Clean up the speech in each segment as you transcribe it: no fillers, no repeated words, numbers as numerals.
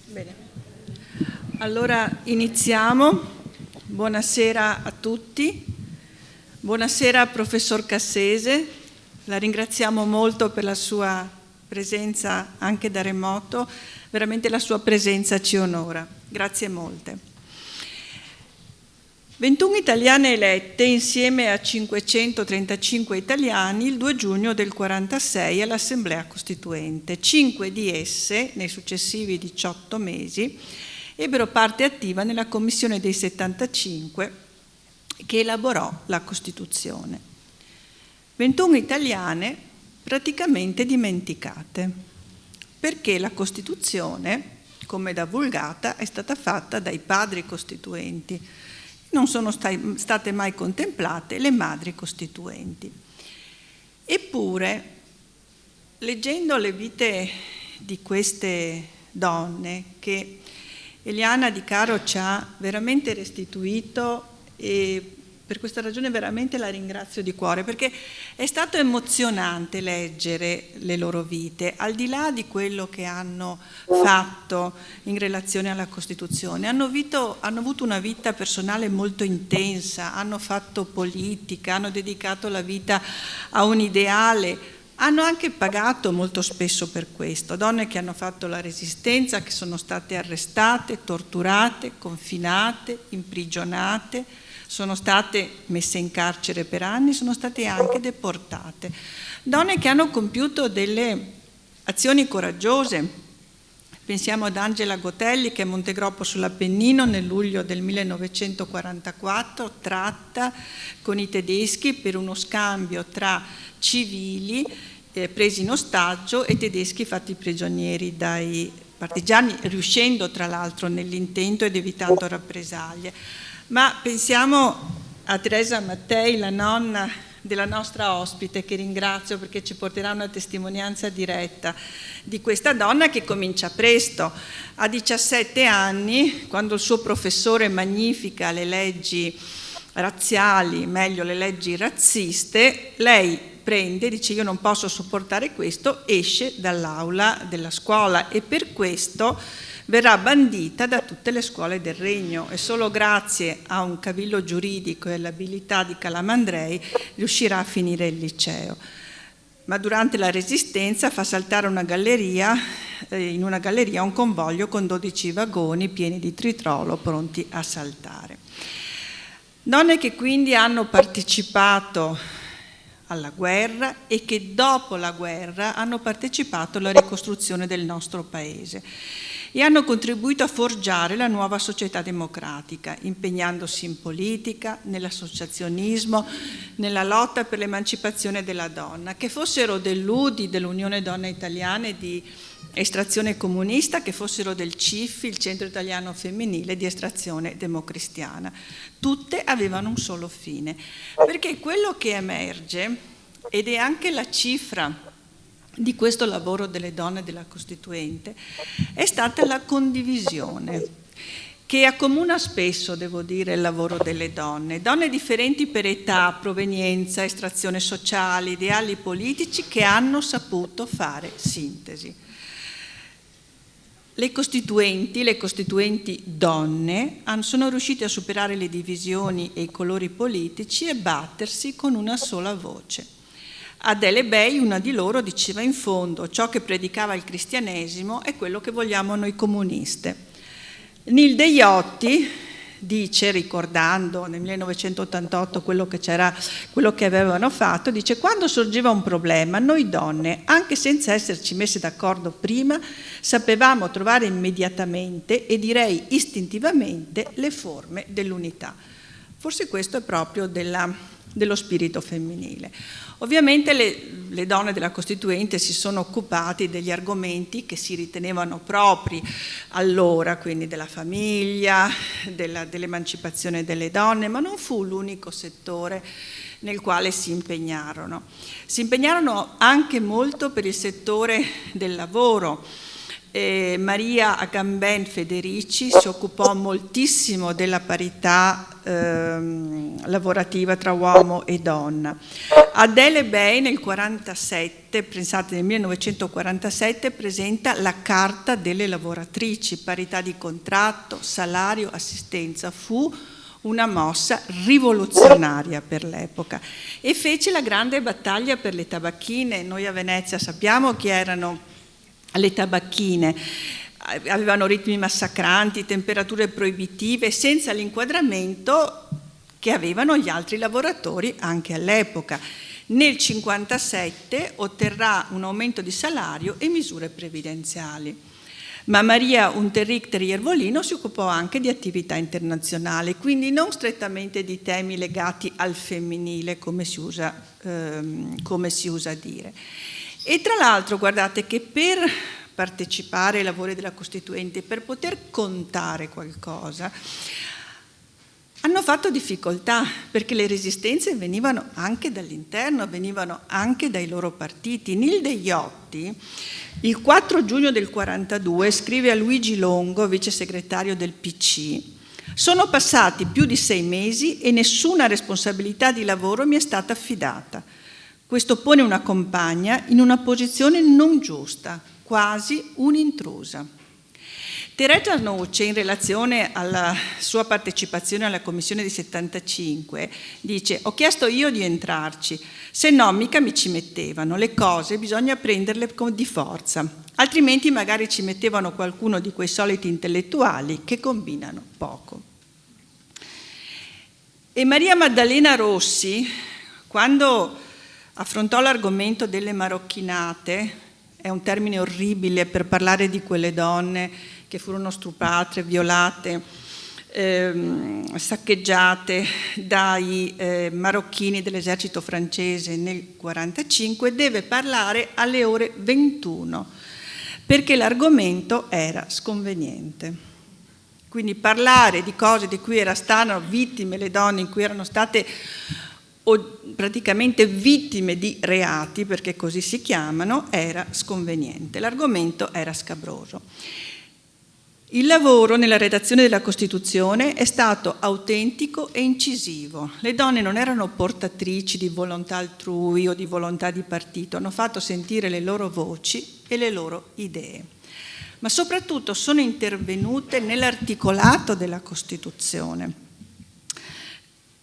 Bene, allora iniziamo. Buonasera a tutti. Buonasera professor Cassese, la ringraziamo molto per la sua presenza anche da remoto, veramente la sua presenza ci onora. Grazie molte. 21 italiane elette insieme a 535 italiani il 2 giugno del 46 all'Assemblea Costituente. 5 di esse, nei successivi 18 mesi, ebbero parte attiva nella Commissione dei 75 che elaborò la Costituzione. 21 italiane praticamente dimenticate, perché la Costituzione, come da Vulgata, è stata fatta dai padri costituenti. Non sono state mai contemplate le madri costituenti. Eppure, leggendo le vite di queste donne, che Eliana Di Caro ci ha veramente restituito, e per questa ragione veramente la ringrazio di cuore, perché è stato emozionante leggere le loro vite, al di là di quello che hanno fatto in relazione alla Costituzione. Hanno avuto una vita personale molto intensa, hanno fatto politica, hanno dedicato la vita a un ideale, hanno anche pagato molto spesso per questo. Donne che hanno fatto la resistenza, che sono state arrestate, torturate, confinate, imprigionate, sono state messe in carcere per anni, sono state anche deportate. Donne che hanno compiuto delle azioni coraggiose. Pensiamo ad Angela Gotelli, che a Montegroppo sull'Appennino nel luglio del 1944 tratta con i tedeschi per uno scambio tra civili presi in ostaggio e tedeschi fatti prigionieri dai partigiani, riuscendo tra l'altro nell'intento ed evitando rappresaglie. Ma pensiamo a Teresa Mattei, la nonna della nostra ospite, che ringrazio perché ci porterà una testimonianza diretta di questa donna che comincia presto. A 17 anni, quando il suo professore magnifica le leggi razziali, meglio le leggi razziste, lei dice io non posso sopportare questo, esce dall'aula della scuola e per questo verrà bandita da tutte le scuole del regno e solo grazie a un cavillo giuridico e all'abilità di Calamandrei riuscirà a finire il liceo. Ma durante la resistenza fa saltare in una galleria un convoglio con 12 vagoni pieni di tritrolo pronti a saltare. Donne che quindi hanno partecipato alla guerra e che dopo la guerra hanno partecipato alla ricostruzione del nostro paese e hanno contribuito a forgiare la nuova società democratica, impegnandosi in politica, nell'associazionismo, nella lotta per l'emancipazione della donna, che fossero dell'UDI, dell'Unione Donne Italiane di estrazione comunista, che fossero del CIFI, il Centro Italiano Femminile di estrazione democristiana. Tutte avevano un solo fine, perché quello che emerge, ed è anche la cifra di questo lavoro delle donne della Costituente, è stata la condivisione, che accomuna spesso, devo dire, il lavoro delle donne differenti per età, provenienza, estrazione sociale, ideali politici, che hanno saputo fare sintesi. Le costituenti donne sono riuscite a superare le divisioni e i colori politici e battersi con una sola voce. Adele Bey, una di loro, diceva in fondo ciò che predicava il cristianesimo è quello che vogliamo noi comuniste. Nilde Iotti dice, ricordando nel 1988 quello che avevano fatto, dice: quando sorgeva un problema noi donne, anche senza esserci messe d'accordo prima, sapevamo trovare immediatamente e direi istintivamente le forme dell'unità. Forse questo è proprio dello spirito femminile. Ovviamente le donne della Costituente si sono occupate degli argomenti che si ritenevano propri allora, quindi della famiglia, dell'emancipazione delle donne, ma non fu l'unico settore nel quale si impegnarono. Si impegnarono anche molto per il settore del lavoro, Maria Agamben Federici si occupò moltissimo della parità lavorativa tra uomo e donna. Adele Bey nel 1947, pensate nel 1947, presenta la Carta delle lavoratrici, parità di contratto, salario, assistenza. Fu una mossa rivoluzionaria per l'epoca e fece la grande battaglia per le tabacchine. Noi a Venezia sappiamo chi erano le tabacchine, avevano ritmi massacranti, temperature proibitive, senza l'inquadramento che avevano gli altri lavoratori anche all'epoca. Nel 1957 otterrà un aumento di salario e misure previdenziali. Ma Maria Unterrichter-Iervolino si occupò anche di attività internazionali, quindi non strettamente di temi legati al femminile, come si usa dire. E tra l'altro guardate che per partecipare ai lavori della Costituente, per poter contare qualcosa, hanno fatto difficoltà, perché le resistenze venivano anche dall'interno, venivano anche dai loro partiti. Nilde Iotti, il 4 giugno del 1942, scrive a Luigi Longo, vice segretario del PC: «Sono passati più di 6 mesi e nessuna responsabilità di lavoro mi è stata affidata. Questo pone una compagna in una posizione non giusta, quasi un'intrusa». Teresa Noce, in relazione alla sua partecipazione alla commissione di 75, dice: «Ho chiesto io di entrarci, se no mica mi ci mettevano, le cose bisogna prenderle di forza, altrimenti magari ci mettevano qualcuno di quei soliti intellettuali che combinano poco». E Maria Maddalena Rossi, quando affrontò l'argomento delle marocchinate, è un termine orribile per parlare di quelle donne che furono stuprate, violate, saccheggiate dai marocchini dell'esercito francese nel 1945, deve parlare alle ore 21, perché l'argomento era sconveniente. Quindi parlare di cose di cui erano vittime le donne, in cui erano state praticamente vittime di reati, perché così si chiamano, era sconveniente. L'argomento era scabroso. Il lavoro nella redazione della Costituzione è stato autentico e incisivo. Le donne non erano portatrici di volontà altrui o di volontà di partito, hanno fatto sentire le loro voci e le loro idee. Ma soprattutto sono intervenute nell'articolato della Costituzione.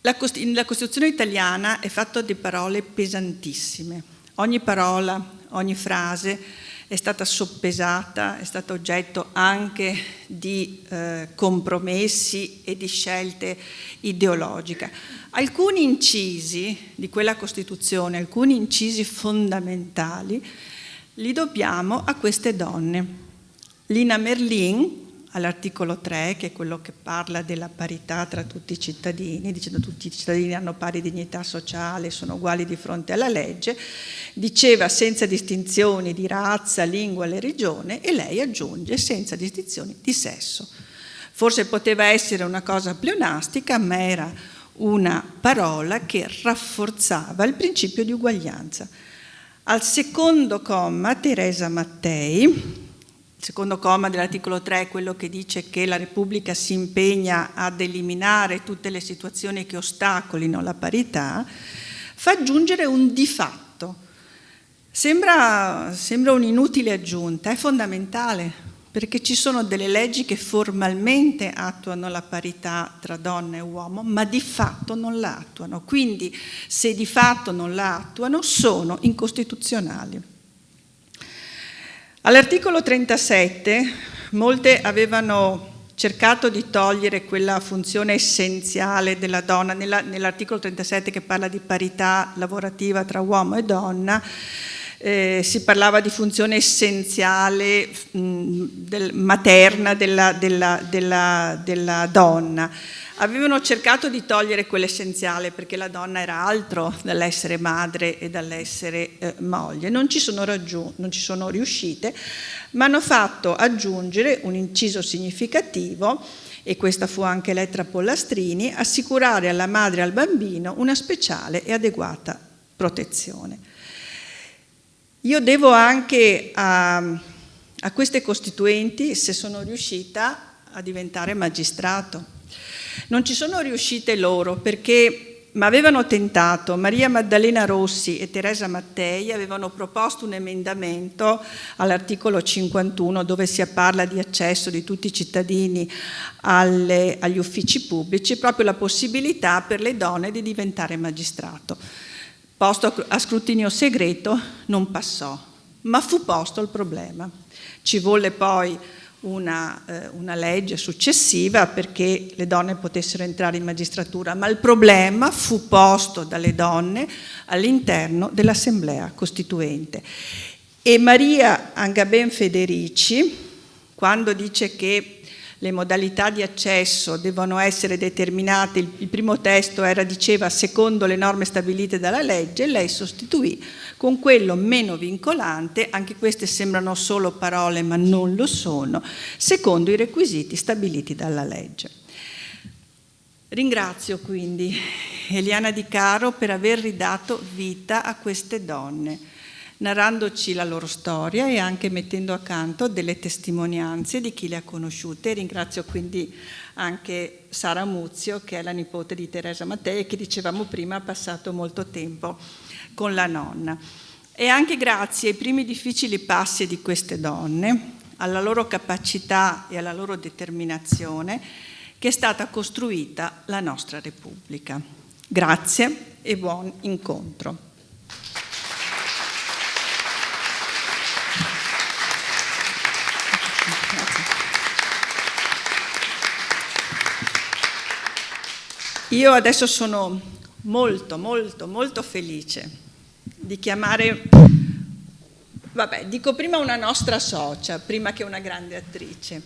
La Costituzione italiana è fatta di parole pesantissime. Ogni parola, ogni frase è stata soppesata, è stata oggetto anche di compromessi e di scelte ideologiche. Alcuni incisi di quella Costituzione, alcuni incisi fondamentali, li dobbiamo a queste donne. Lina Merlin, all'articolo 3, che è quello che parla della parità tra tutti i cittadini, dicendo che tutti i cittadini hanno pari dignità sociale, sono uguali di fronte alla legge, diceva senza distinzioni di razza, lingua e religione, e lei aggiunge senza distinzioni di sesso. Forse poteva essere una cosa pleonastica, ma era una parola che rafforzava il principio di uguaglianza. Al secondo comma, Teresa Mattei, il secondo comma dell'articolo 3 è quello che dice che la Repubblica si impegna ad eliminare tutte le situazioni che ostacolino la parità, fa aggiungere un di fatto. Sembra un'inutile aggiunta, è fondamentale, perché ci sono delle leggi che formalmente attuano la parità tra donna e uomo, ma di fatto non la attuano. Quindi, se di fatto non la attuano, sono incostituzionali. All'articolo 37 molte avevano cercato di togliere quella funzione essenziale della donna. Nell'articolo 37 che parla di parità lavorativa tra uomo e donna, si parlava di funzione essenziale materna della donna. Avevano cercato di togliere quell'essenziale perché la donna era altro dall'essere madre e dall'essere moglie. Non ci sono riuscite, ma hanno fatto aggiungere un inciso significativo, e questa fu anche lettera Pollastrini: assicurare alla madre e al bambino una speciale e adeguata protezione. Io devo anche a a queste costituenti se sono riuscita a diventare magistrato. Non ci sono riuscite loro perché ma avevano tentato. Maria Maddalena Rossi e Teresa Mattei avevano proposto un emendamento all'articolo 51 dove si parla di accesso di tutti i cittadini agli uffici pubblici, proprio la possibilità per le donne di diventare magistrato. Posto a scrutinio segreto non passò, ma fu posto il problema. Ci volle poi una legge successiva perché le donne potessero entrare in magistratura, ma il problema fu posto dalle donne all'interno dell'Assemblea Costituente. E Maria Angaben Federici, quando dice che le modalità di accesso devono essere determinate, il primo testo diceva secondo le norme stabilite dalla legge, lei sostituì con quello meno vincolante, anche queste sembrano solo parole ma non lo sono, secondo i requisiti stabiliti dalla legge. Ringrazio quindi Eliana Di Caro per aver ridato vita a queste donne, narrandoci la loro storia e anche mettendo accanto delle testimonianze di chi le ha conosciute. Ringrazio quindi anche Sara Muzio, che è la nipote di Teresa Mattei e che dicevamo prima ha passato molto tempo con la nonna. E anche grazie ai primi difficili passi di queste donne, alla loro capacità e alla loro determinazione, che è stata costruita la nostra Repubblica. Grazie e buon incontro. Io adesso sono molto felice di chiamare, dico prima una nostra socia, prima che una grande attrice,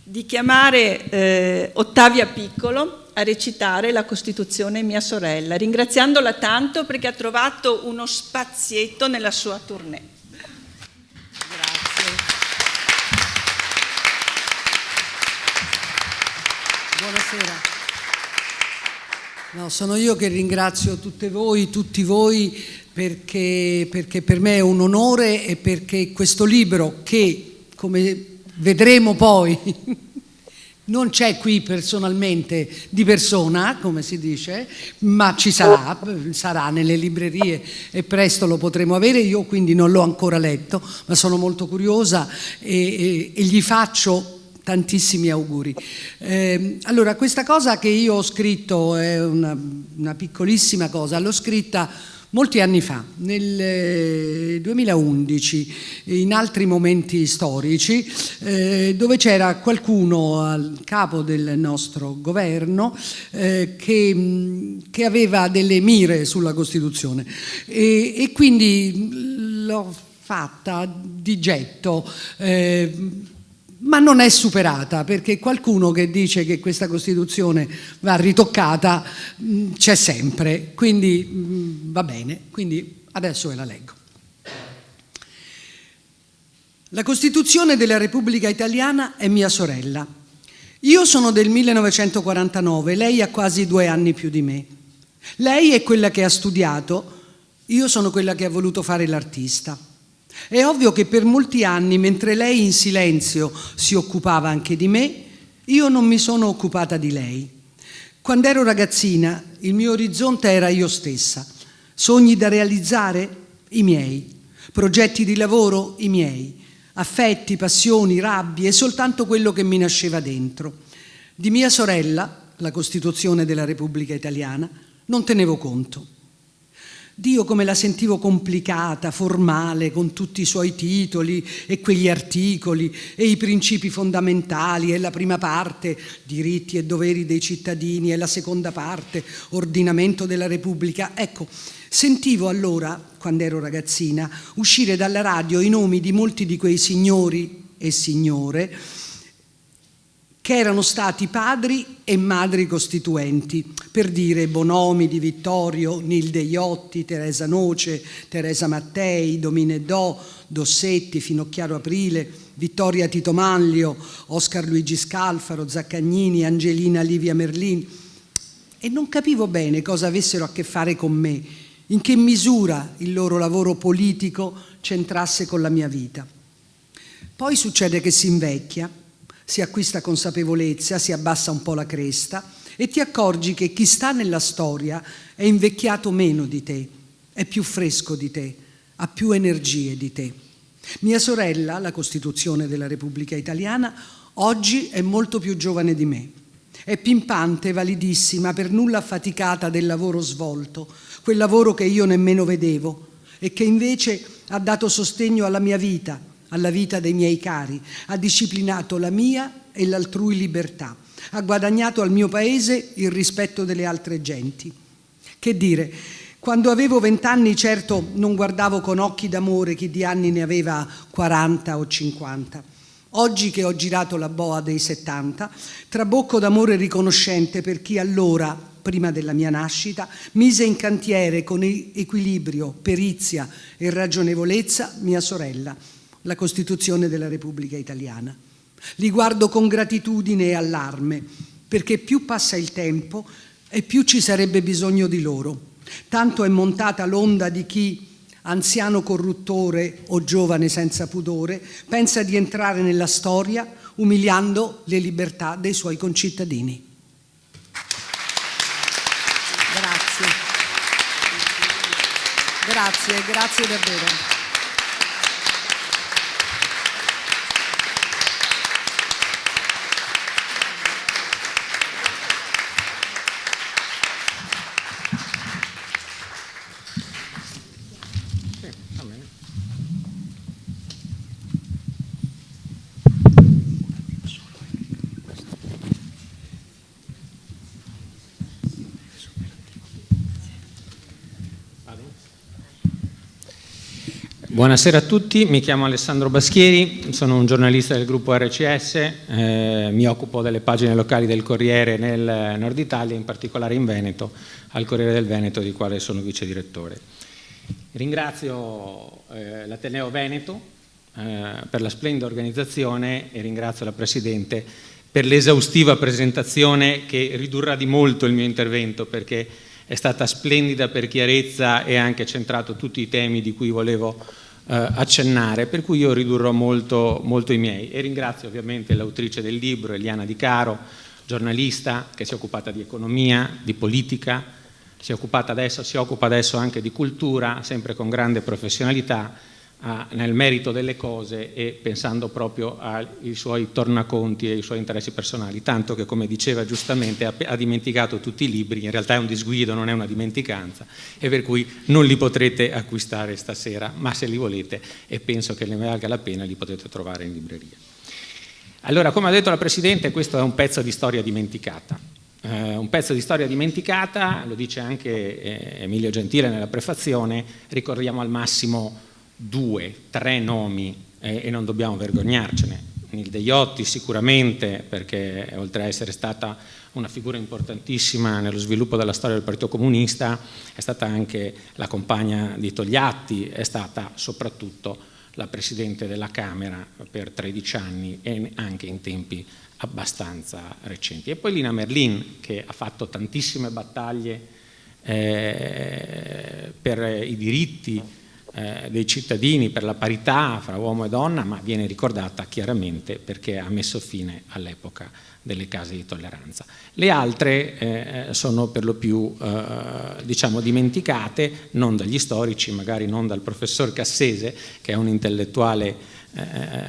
di chiamare Ottavia Piccolo a recitare la Costituzione Mia sorella, ringraziandola tanto perché ha trovato uno spazietto nella sua tournée. Grazie. Buonasera. No, sono io che ringrazio tutte voi, tutti voi, perché per me è un onore e perché questo libro, che come vedremo poi non c'è qui personalmente di persona, come si dice, ma ci sarà nelle librerie e presto lo potremo avere. Io quindi non l'ho ancora letto, ma sono molto curiosa e gli faccio tantissimi auguri. Allora, questa cosa che io ho scritto è una piccolissima cosa, l'ho scritta molti anni fa, nel 2011, in altri momenti storici, dove c'era qualcuno al capo del nostro governo che aveva delle mire sulla Costituzione e quindi l'ho fatta di getto. Ma non è superata, perché qualcuno che dice che questa Costituzione va ritoccata c'è sempre, quindi va bene, quindi adesso ve la leggo. La Costituzione della Repubblica Italiana è mia sorella. Io sono del 1949, lei ha quasi 2 anni più di me. Lei è quella che ha studiato, io sono quella che ha voluto fare l'artista. È ovvio che per molti anni, mentre lei in silenzio si occupava anche di me, io non mi sono occupata di lei. Quando ero ragazzina, il mio orizzonte era io stessa. Sogni da realizzare? I miei. Progetti di lavoro? I miei. Affetti, passioni, rabbie, soltanto quello che mi nasceva dentro. Di mia sorella, la Costituzione della Repubblica Italiana, non tenevo conto. Dio come la sentivo complicata, formale, con tutti i suoi titoli e quegli articoli e i principi fondamentali e la prima parte, diritti e doveri dei cittadini, e la seconda parte, ordinamento della Repubblica. Ecco, sentivo allora, quando ero ragazzina, uscire dalla radio i nomi di molti di quei signori e signore che erano stati padri e madri costituenti, per dire Bonomi di Vittorio, Nilde Iotti, Teresa Noce, Teresa Mattei, Dominedò, Dossetti, Finocchiaro Aprile, Vittoria Tito Manlio, Oscar Luigi Scalfaro, Zaccagnini, Angelina Livia Merlin. E non capivo bene cosa avessero a che fare con me, in che misura il loro lavoro politico c'entrasse con la mia vita. Poi succede che si invecchia, si acquista consapevolezza, si abbassa un po' la cresta e ti accorgi che chi sta nella storia è invecchiato meno di te, è più fresco di te, ha più energie di te. Mia sorella, la Costituzione della Repubblica Italiana, oggi è molto più giovane di me. È pimpante, validissima, per nulla affaticata del lavoro svolto, quel lavoro che io nemmeno vedevo e che invece ha dato sostegno alla mia vita, alla vita dei miei cari, ha disciplinato la mia e l'altrui libertà, ha guadagnato al mio paese il rispetto delle altre genti. Che dire, quando avevo 20 anni certo non guardavo con occhi d'amore chi di anni ne aveva 40 o 50. Oggi che ho girato la boa dei 70, trabocco d'amore riconoscente per chi allora, prima della mia nascita, mise in cantiere con equilibrio, perizia e ragionevolezza mia sorella, la Costituzione della Repubblica Italiana. Li guardo con gratitudine e allarme, perché più passa il tempo e più ci sarebbe bisogno di loro. Tanto è montata l'onda di chi, anziano corruttore o giovane senza pudore, pensa di entrare nella storia umiliando le libertà dei suoi concittadini. Grazie davvero. Buonasera a tutti, mi chiamo Alessandro Baschieri, sono un giornalista del gruppo RCS, mi occupo delle pagine locali del Corriere nel Nord Italia, in particolare in Veneto, al Corriere del Veneto, di quale sono vice direttore. Ringrazio l'Ateneo Veneto per la splendida organizzazione e ringrazio la Presidente per l'esaustiva presentazione che ridurrà di molto il mio intervento, perché è stata splendida per chiarezza e ha anche centrato tutti i temi di cui volevo accennare, per cui io ridurrò molto i miei. E ringrazio ovviamente l'autrice del libro, Eliana Di Caro, giornalista che si è occupata di economia, di politica, si occupa adesso anche di cultura, sempre con grande professionalità, nel merito delle cose e pensando proprio ai suoi tornaconti e ai suoi interessi personali, tanto che, come diceva giustamente, ha dimenticato tutti i libri. In realtà è un disguido, non è una dimenticanza, e per cui non li potrete acquistare stasera, ma se li volete, e penso che ne valga la pena, li potete trovare in libreria. Allora, come ha detto la Presidente, questo è un pezzo di storia dimenticata. Un pezzo di storia dimenticata, lo dice anche Emilio Gentile nella prefazione, ricordiamo al massimo 2-3 nomi e non dobbiamo vergognarcene. Nilde Iotti sicuramente, perché oltre a essere stata una figura importantissima nello sviluppo della storia del Partito Comunista, è stata anche la compagna di Togliatti, è stata soprattutto la Presidente della Camera per 13 anni e anche in tempi abbastanza recenti. E poi Lina Merlin, che ha fatto tantissime battaglie per i diritti dei cittadini, per la parità fra uomo e donna, ma viene ricordata chiaramente perché ha messo fine all'epoca delle case di tolleranza. Le altre sono per lo più diciamo dimenticate, non dagli storici, magari non dal professor Cassese, che è un intellettuale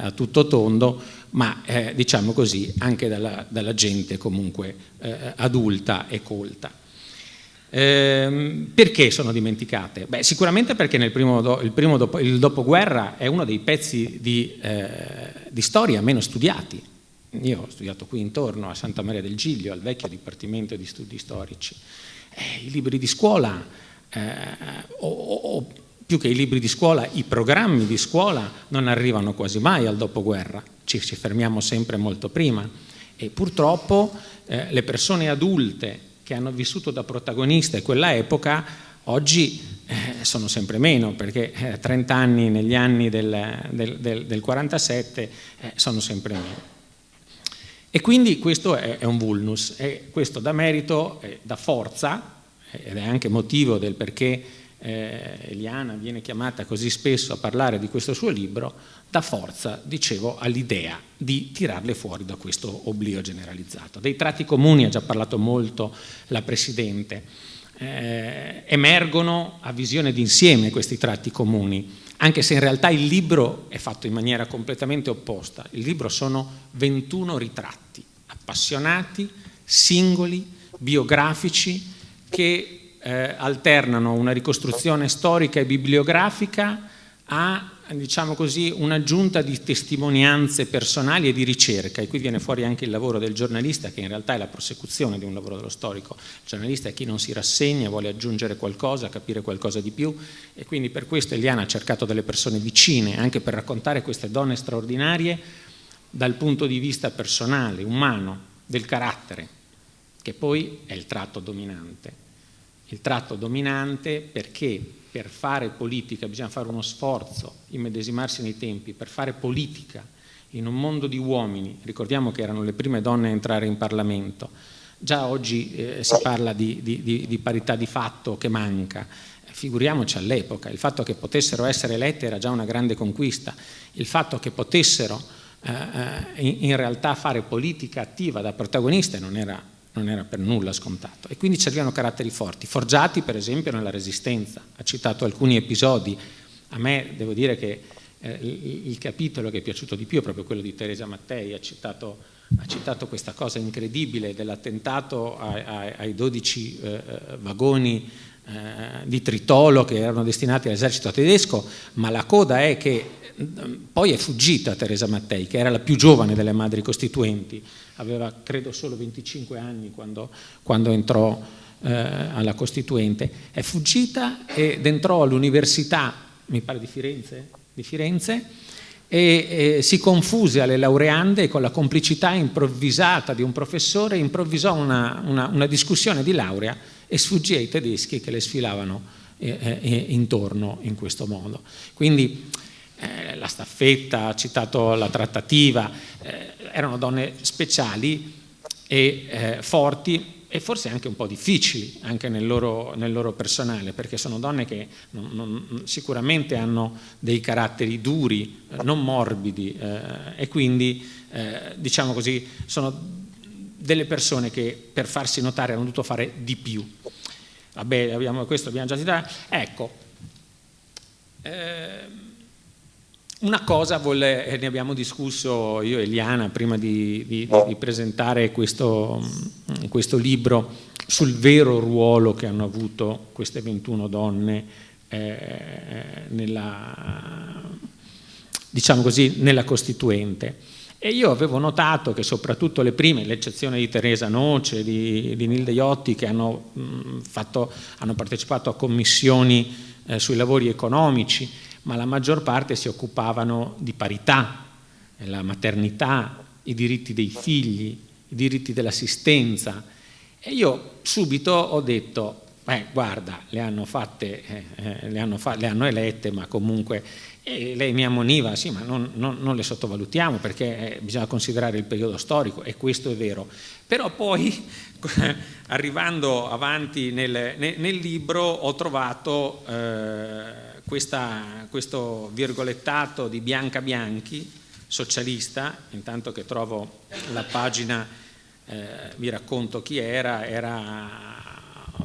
a tutto tondo, ma diciamo così anche dalla gente comunque adulta e colta. Perché sono dimenticate? Beh, sicuramente perché il dopoguerra è uno dei pezzi di storia meno studiati. Io ho studiato qui intorno a Santa Maria del Giglio, al vecchio Dipartimento di Studi Storici. I libri di scuola, o più che i libri di scuola, i programmi di scuola non arrivano quasi mai al dopoguerra, ci fermiamo sempre molto prima. E purtroppo le persone adulte che hanno vissuto da protagoniste quella epoca, oggi sono sempre meno, perché 30 anni negli anni del 47 sono sempre meno. E quindi questo è un vulnus, e questo dà merito, dà forza, ed è anche motivo del perché Eliana viene chiamata così spesso a parlare di questo suo libro, dà forza, dicevo, all'idea di tirarle fuori da questo oblio generalizzato. Dei tratti comuni ha già parlato molto la Presidente. Emergono a visione d'insieme questi tratti comuni, anche se in realtà il libro è fatto in maniera completamente opposta. Il libro sono 21 ritratti appassionati, singoli, biografici, che alternano una ricostruzione storica e bibliografica a, diciamo così, un'aggiunta di testimonianze personali e di ricerca, e qui viene fuori anche il lavoro del giornalista, che in realtà è la prosecuzione di un lavoro dello storico. Il giornalista è chi non si rassegna, vuole aggiungere qualcosa, capire qualcosa di più, e quindi per questo Eliana ha cercato delle persone vicine, anche per raccontare queste donne straordinarie dal punto di vista personale, umano, del carattere, che poi è il tratto dominante. Il tratto dominante perché per fare politica bisogna fare uno sforzo, immedesimarsi nei tempi. Per fare politica in un mondo di uomini, ricordiamo che erano le prime donne a entrare in Parlamento, già oggi si parla di parità di fatto che manca, figuriamoci all'epoca. Il fatto che potessero essere elette era già una grande conquista, il fatto che potessero in realtà fare politica attiva da protagoniste non era per nulla scontato, e quindi ci arrivano caratteri forti, forgiati per esempio nella Resistenza. Ha citato alcuni episodi. A me devo dire che il capitolo che è piaciuto di più è proprio quello di Teresa Mattei. Ha citato questa cosa incredibile dell'attentato ai 12 vagoni di tritolo che erano destinati all'esercito tedesco, ma la coda è che poi è fuggita Teresa Mattei, che era la più giovane delle madri costituenti, aveva credo solo 25 anni quando entrò alla Costituente. È fuggita ed entrò all'università, mi pare di Firenze, e si confuse alle laureande, e con la complicità improvvisata di un professore improvvisò una discussione di laurea e sfuggì ai tedeschi che le sfilavano intorno in questo modo. Quindi la staffetta, ha citato la trattativa, erano donne speciali e forti, e forse anche un po' difficili anche nel loro personale, perché sono donne che sicuramente hanno dei caratteri duri, non morbidi, e quindi diciamo così sono delle persone che per farsi notare hanno dovuto fare di più. Vabbè, questo abbiamo già citato. Ecco, una cosa ne abbiamo discusso io e Eliana prima di presentare questo libro, sul vero ruolo che hanno avuto queste 21 donne diciamo così, nella Costituente. E io avevo notato che soprattutto le prime, l'eccezione di Teresa Noce, di Nilde Iotti, che hanno partecipato a commissioni sui lavori economici, ma la maggior parte si occupavano di parità, la maternità, i diritti dei figli, i diritti dell'assistenza. E io subito ho detto, guarda, le hanno elette, ma comunque... E lei mi ammoniva, sì, ma non le sottovalutiamo, perché bisogna considerare il periodo storico, e questo è vero. Però poi, arrivando avanti nel libro, ho trovato questo virgolettato di Bianca Bianchi, socialista. Intanto che trovo la pagina, vi racconto chi era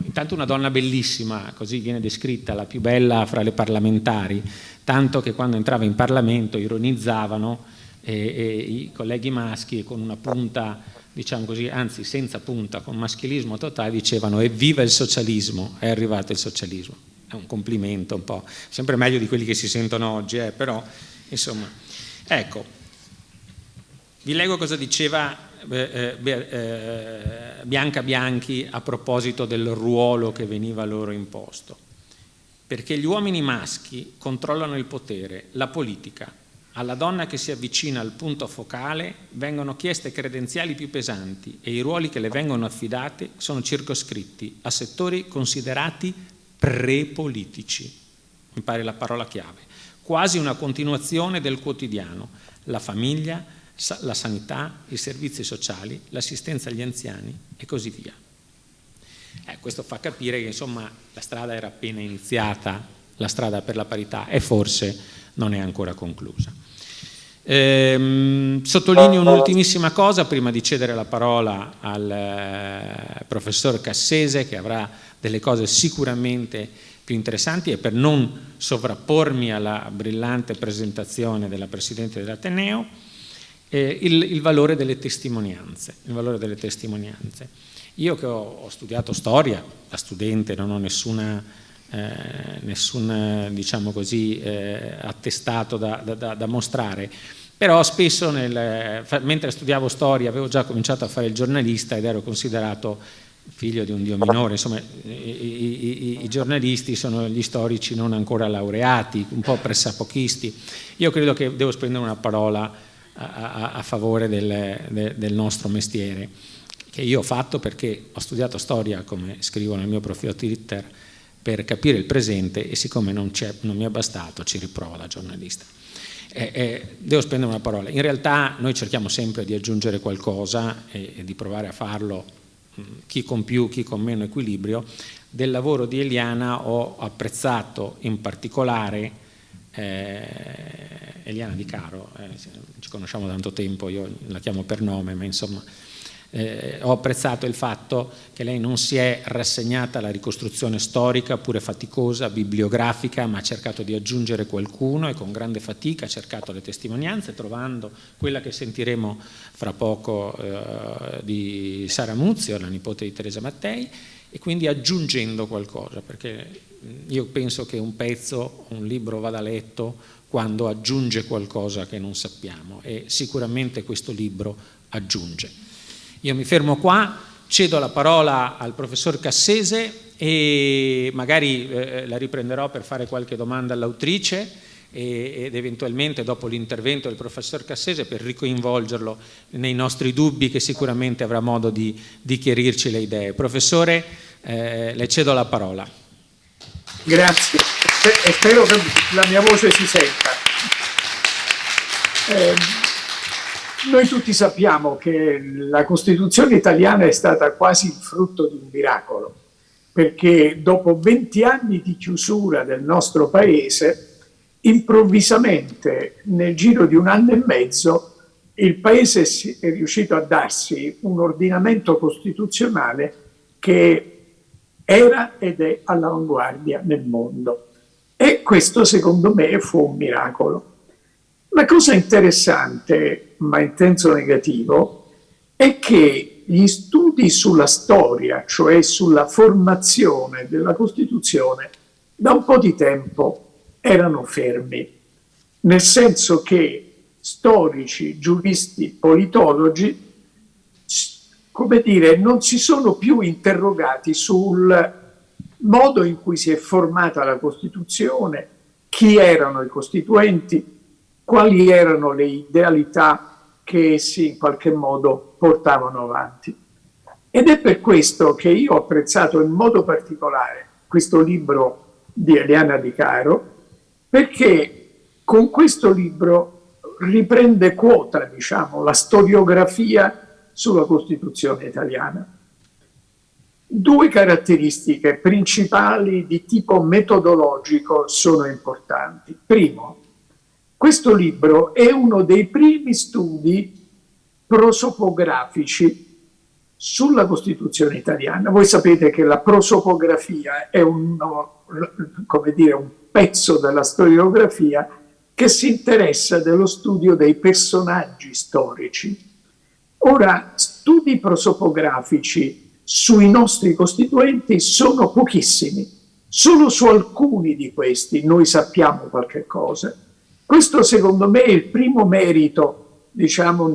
intanto una donna bellissima, così viene descritta, la più bella fra le parlamentari, tanto che quando entrava in Parlamento ironizzavano i colleghi maschi, e con una punta, diciamo così, anzi senza punta, con maschilismo totale, dicevano: evviva il socialismo, è arrivato il socialismo. È un complimento un po', sempre meglio di quelli che si sentono oggi, però insomma. Ecco, vi leggo cosa diceva Bianca Bianchi a proposito del ruolo che veniva loro imposto. Perché gli uomini maschi controllano il potere, la politica. Alla donna che si avvicina al punto focale vengono chieste credenziali più pesanti, e i ruoli che le vengono affidati sono circoscritti a settori considerati prepolitici. Mi pare la parola chiave. Quasi una continuazione del quotidiano: la famiglia, la sanità, i servizi sociali, l'assistenza agli anziani e così via. Questo fa capire che insomma la strada era appena iniziata, la strada per la parità, e forse non è ancora conclusa. Sottolineo un'ultimissima cosa prima di cedere la parola al professor Cassese, che avrà delle cose sicuramente più interessanti, e per non sovrappormi alla brillante presentazione della Presidente dell'Ateneo, il valore delle testimonianze. Il valore delle testimonianze. Io che ho studiato storia, da studente non ho nessun diciamo così, attestato da mostrare, però spesso mentre studiavo storia avevo già cominciato a fare il giornalista ed ero considerato figlio di un dio minore. Insomma, i giornalisti sono gli storici non ancora laureati, un po' pressapochisti. Io credo che devo spendere una parola a favore del nostro mestiere, che io ho fatto perché ho studiato storia, come scrivo nel mio profilo Twitter, per capire il presente, e siccome non mi è bastato ci riprovo da giornalista. Devo spendere una parola. In realtà noi cerchiamo sempre di aggiungere qualcosa e di provare a farlo, chi con più, chi con meno equilibrio. Del lavoro di Eliana ho apprezzato in particolare Eliana Di Caro, ci conosciamo da tanto tempo, io la chiamo per nome, ma insomma ho apprezzato il fatto che lei non si è rassegnata alla ricostruzione storica, pure faticosa, bibliografica, ma ha cercato di aggiungere qualcuno, e con grande fatica ha cercato le testimonianze, trovando quella che sentiremo fra poco di Sara Muzio, la nipote di Teresa Mattei, e quindi aggiungendo qualcosa, perché io penso che un pezzo, un libro vada letto quando aggiunge qualcosa che non sappiamo, e sicuramente questo libro aggiunge. Io mi fermo qua, cedo la parola al professor Cassese e magari la riprenderò per fare qualche domanda all'autrice ed eventualmente dopo l'intervento del professor Cassese per ricoinvolgerlo nei nostri dubbi, che sicuramente avrà modo di chiarirci le idee. Professore, le cedo la parola. Grazie, e spero che la mia voce si senta. Noi tutti sappiamo che la Costituzione italiana è stata quasi il frutto di un miracolo, perché dopo 20 anni di chiusura del nostro paese, improvvisamente, nel giro di un anno e mezzo, il paese è riuscito a darsi un ordinamento costituzionale che era ed è all'avanguardia nel mondo. E questo, secondo me, fu un miracolo. La cosa interessante, ma in senso negativo, è che gli studi sulla storia, cioè sulla formazione della Costituzione, da un po' di tempo erano fermi, nel senso che storici, giuristi, politologi, come dire, non si sono più interrogati sul modo in cui si è formata la Costituzione, chi erano i costituenti, quali erano le idealità che essi in qualche modo portavano avanti. Ed è per questo che io ho apprezzato in modo particolare questo libro di Eliana Di Caro, perché con questo libro riprende quota, diciamo, la storiografia sulla Costituzione italiana. Due caratteristiche principali di tipo metodologico sono importanti. Primo, questo libro è uno dei primi studi prosopografici sulla Costituzione italiana. Voi sapete che la prosopografia è un pezzo della storiografia che si interessa dello studio dei personaggi storici. Ora, studi prosopografici sui nostri costituenti sono pochissimi. Solo su alcuni di questi noi sappiamo qualche cosa. Questo secondo me è il primo merito, diciamo,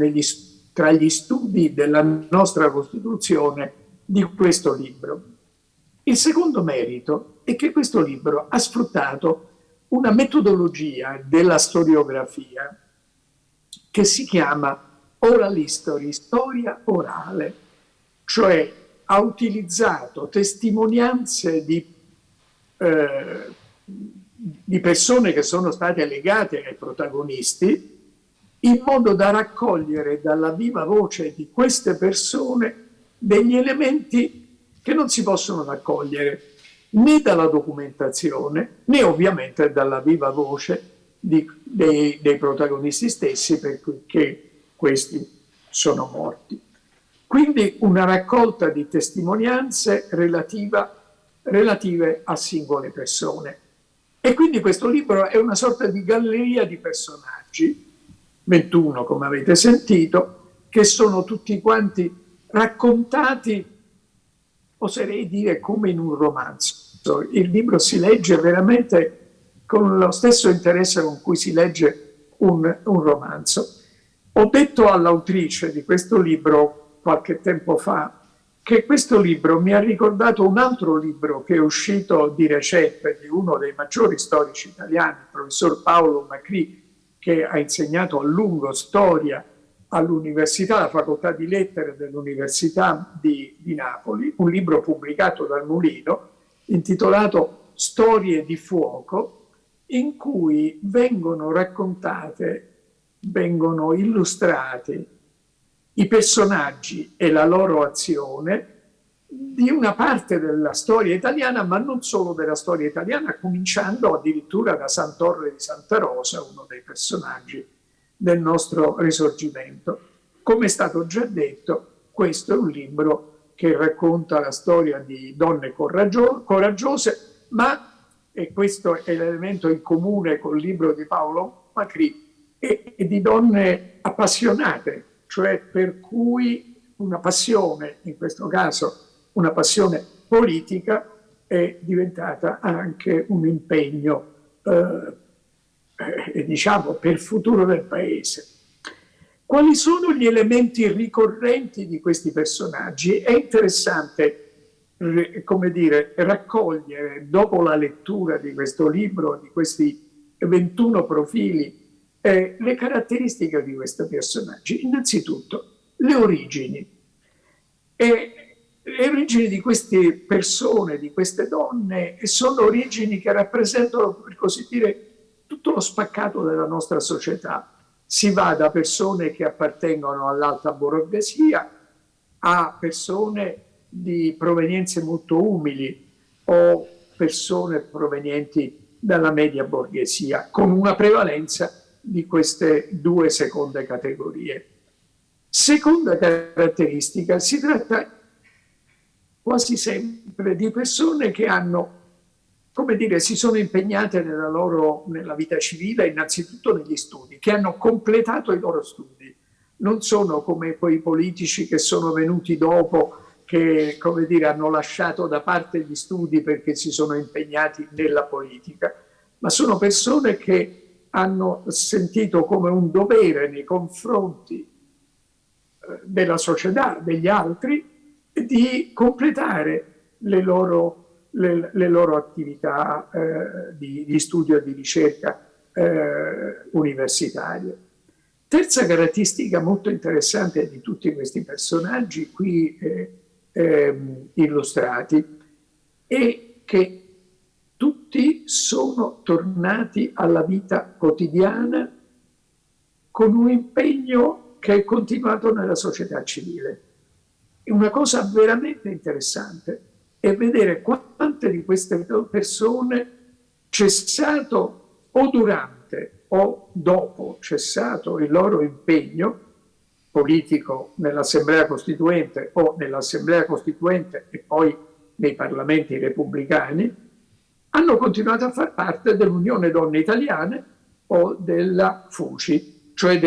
tra gli studi della nostra Costituzione di questo libro. Il secondo merito è che questo libro ha sfruttato una metodologia della storiografia che si chiama oral history, storia orale, cioè ha utilizzato testimonianze di persone che sono state legate ai protagonisti, in modo da raccogliere dalla viva voce di queste persone degli elementi che non si possono raccogliere né dalla documentazione né ovviamente dalla viva voce dei protagonisti stessi, perché questi sono morti. Quindi una raccolta di testimonianze relative a singole persone. E quindi questo libro è una sorta di galleria di personaggi, 21 come avete sentito, che sono tutti quanti raccontati, oserei dire, come in un romanzo. Il libro si legge veramente con lo stesso interesse con cui si legge un romanzo. Ho detto all'autrice di questo libro qualche tempo fa che questo libro mi ha ricordato un altro libro che è uscito di recente di uno dei maggiori storici italiani, il professor Paolo Macri, che ha insegnato a lungo storia all'università, alla facoltà di lettere dell'Università di Napoli, un libro pubblicato dal Mulino intitolato Storie di fuoco, in cui vengono raccontate, vengono illustrati i personaggi e la loro azione di una parte della storia italiana, ma non solo della storia italiana, cominciando addirittura da Sant'Orre di Santa Rosa, uno dei personaggi del nostro Risorgimento. Come è stato già detto, questo è un libro che racconta la storia di donne coraggiose, ma, e questo è l'elemento in comune col libro di Paolo Macri, e di donne appassionate, cioè per cui una passione, in questo caso una passione politica, è diventata anche un impegno diciamo per il futuro del paese. Quali sono gli elementi ricorrenti di questi personaggi? È interessante, come dire, raccogliere dopo la lettura di questo libro, di questi 21 profili, le caratteristiche di questi personaggi. Innanzitutto, le origini. Le origini di queste persone, di queste donne, sono origini che rappresentano, per così dire, tutto lo spaccato della nostra società. Si va da persone che appartengono all'alta borghesia a persone di provenienze molto umili o persone provenienti dalla media borghesia, con una prevalenza di queste due seconde categorie. Seconda caratteristica, si tratta quasi sempre di persone che hanno, come dire, si sono impegnate nella vita civile, innanzitutto negli studi, che hanno completato i loro studi. Non sono come quei politici che sono venuti dopo, che, come dire, hanno lasciato da parte gli studi perché si sono impegnati nella politica, ma sono persone che hanno sentito come un dovere nei confronti della società, degli altri, di completare le loro attività di studio e di ricerca universitarie. Terza caratteristica molto interessante di tutti questi personaggi qui illustrati è che tutti sono tornati alla vita quotidiana con un impegno che è continuato nella società civile. Una cosa veramente interessante è vedere quante di queste persone, cessato o durante o dopo cessato il loro impegno politico nell'Assemblea Costituente o nell'Assemblea Costituente e poi nei parlamenti repubblicani, hanno continuato a far parte dell'Unione Donne Italiane o della FUCI, cioè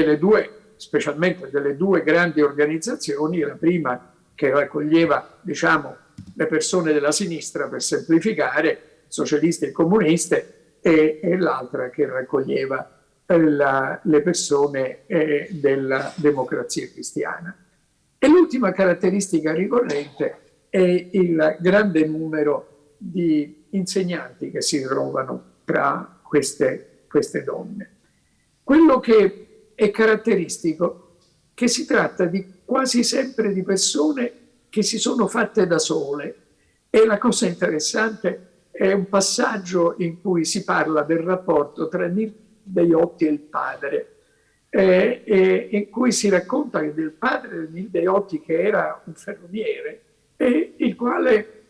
specialmente delle due grandi organizzazioni, la prima che raccoglieva, diciamo, le persone della sinistra, per semplificare, socialiste e comuniste, e l'altra che raccoglieva le persone della democrazia cristiana. E l'ultima caratteristica ricorrente è il grande numero di insegnanti che si trovano tra queste donne. Quello che è caratteristico è che si tratta di quasi sempre di persone che si sono fatte da sole. E la cosa interessante è un passaggio in cui si parla del rapporto tra Nilde Iotti e il padre, in cui si racconta che del padre di Nilde Iotti, che era un ferroviere, e il quale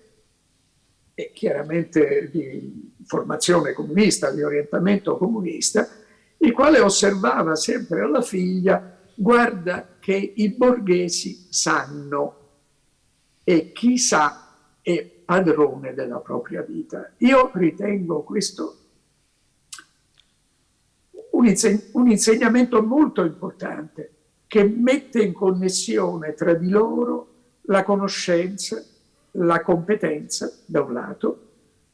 è chiaramente di formazione comunista, di orientamento comunista, il quale osservava sempre alla figlia: guarda che i borghesi sanno e chi sa è padrone della propria vita. Io ritengo questo un insegnamento molto importante, che mette in connessione tra di loro la conoscenza, la competenza da un lato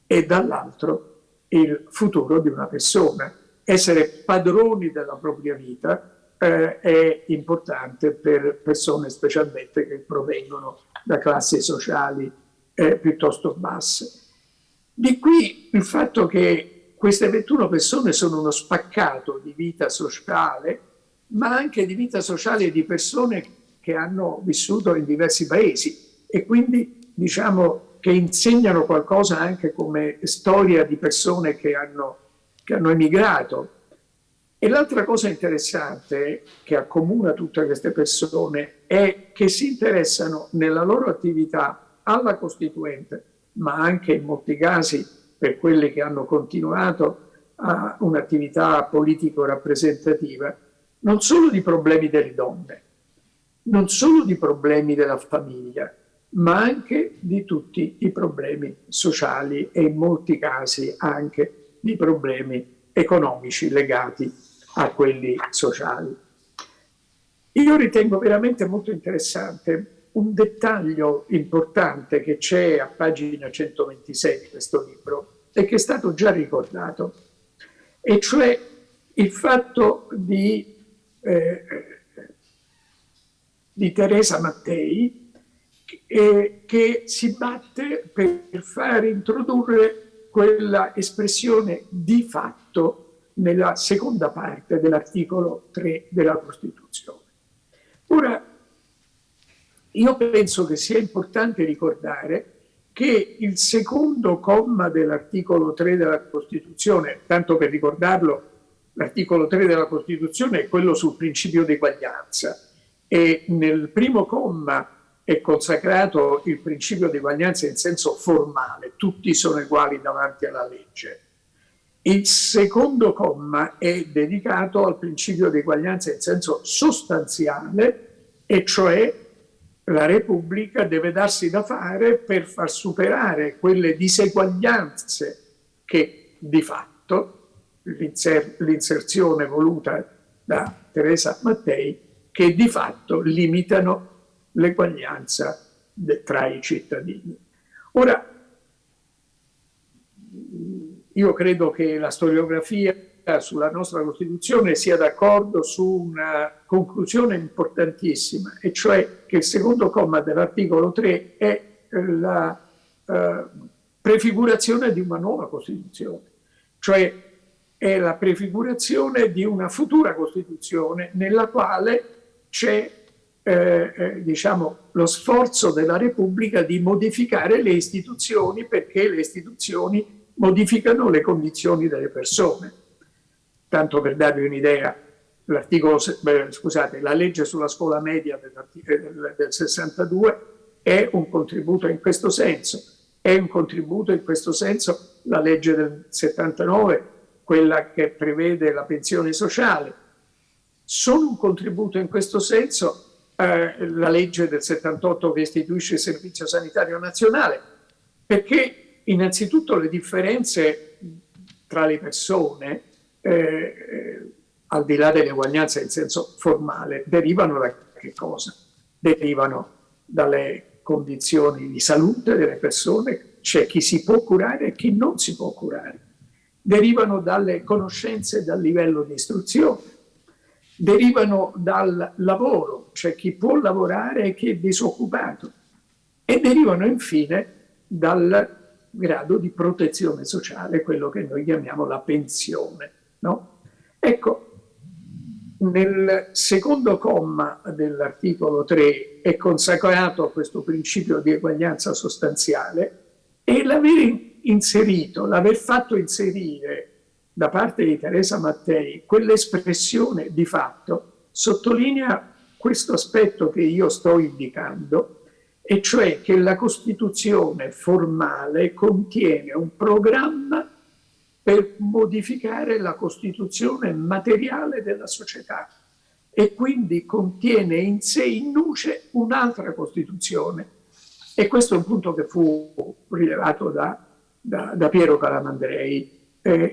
e dall'altro il futuro di una persona. Essere padroni della propria vita è importante per persone specialmente che provengono da classi sociali piuttosto basse. Di qui il fatto che queste 21 persone sono uno spaccato di vita sociale, ma anche di vita sociale di persone che hanno vissuto in diversi paesi e quindi diciamo che insegnano qualcosa anche come storia di persone che hanno emigrato. E l'altra cosa interessante che accomuna tutte queste persone è che si interessano nella loro attività alla Costituente, ma anche in molti casi per quelli che hanno continuato a un'attività politico-rappresentativa, non solo di problemi delle donne, non solo di problemi della famiglia, ma anche di tutti i problemi sociali e in molti casi anche di problemi economici legati a quelli sociali. Io ritengo veramente molto interessante un dettaglio importante che c'è a pagina 126 di questo libro e che è stato già ricordato, e cioè il fatto di Teresa Mattei che si batte per far introdurre quella espressione di fatto nella seconda parte dell'articolo 3 della Costituzione. Ora, io penso che sia importante ricordare che il secondo comma dell'articolo 3 della Costituzione, tanto per ricordarlo, l'articolo 3 della Costituzione è quello sul principio di eguaglianza e nel primo comma è consacrato il principio di eguaglianza in senso formale, tutti sono uguali davanti alla legge. Il secondo comma è dedicato al principio di eguaglianza in senso sostanziale, e cioè la Repubblica deve darsi da fare per far superare quelle diseguaglianze che di fatto, l'inserzione voluta da Teresa Mattei, che di fatto limitano l'eguaglianza tra i cittadini. Ora, io credo che la storiografia sulla nostra Costituzione sia d'accordo su una conclusione importantissima, e cioè che il secondo comma dell'articolo 3 è la prefigurazione di una nuova Costituzione, cioè è la prefigurazione di una futura Costituzione nella quale c'è diciamo, lo sforzo della Repubblica di modificare le istituzioni, perché le istituzioni modificano le condizioni delle persone. Tanto per darvi un'idea, la legge sulla scuola media del 62 è un contributo in questo senso. È un contributo in questo senso la legge del 79, quella che prevede la pensione sociale. Sono un contributo in questo senso la legge del 78 che istituisce il Servizio Sanitario Nazionale, perché innanzitutto le differenze tra le persone, al di là dell'eguaglianza in senso formale, derivano da che cosa? Derivano dalle condizioni di salute delle persone, c'è chi si può curare e chi non si può curare. Derivano dalle conoscenze, dal livello di istruzione, derivano dal lavoro, c'è chi può lavorare e chi è disoccupato, e derivano infine dal grado di protezione sociale, quello che noi chiamiamo la pensione, no? Ecco, nel secondo comma dell'articolo 3 è consacrato questo principio di eguaglianza sostanziale, e l'aver fatto inserire da parte di Teresa Mattei quell'espressione di fatto sottolinea questo aspetto che io sto indicando, e cioè che la Costituzione formale contiene un programma per modificare la Costituzione materiale della società e quindi contiene in sé, in nuce, un'altra Costituzione. E questo è un punto che fu rilevato da Piero Calamandrei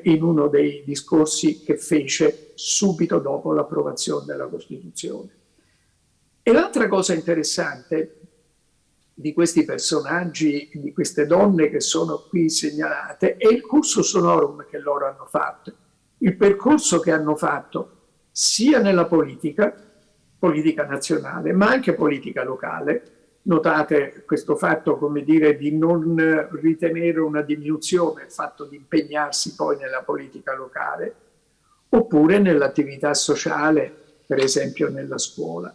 in uno dei discorsi che fece subito dopo l'approvazione della Costituzione. E l'altra cosa interessante di questi personaggi, di queste donne che sono qui segnalate, è il cursus honorum che loro hanno fatto, il percorso che hanno fatto sia nella politica nazionale, ma anche politica locale. Notate questo fatto, come dire, di non ritenere una diminuzione il fatto di impegnarsi poi nella politica locale, oppure nell'attività sociale, per esempio nella scuola.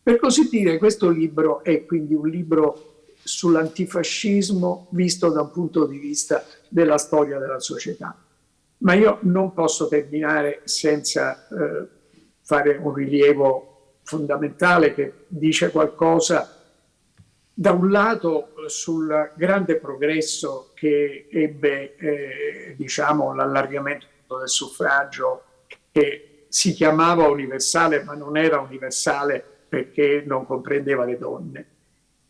Per così dire, questo libro è quindi un libro sull'antifascismo visto da un punto di vista della storia della società. Ma io non posso terminare senza fare un rilievo fondamentale che dice qualcosa da un lato sul grande progresso che ebbe diciamo, l'allargamento del suffragio, che si chiamava universale ma non era universale perché non comprendeva le donne,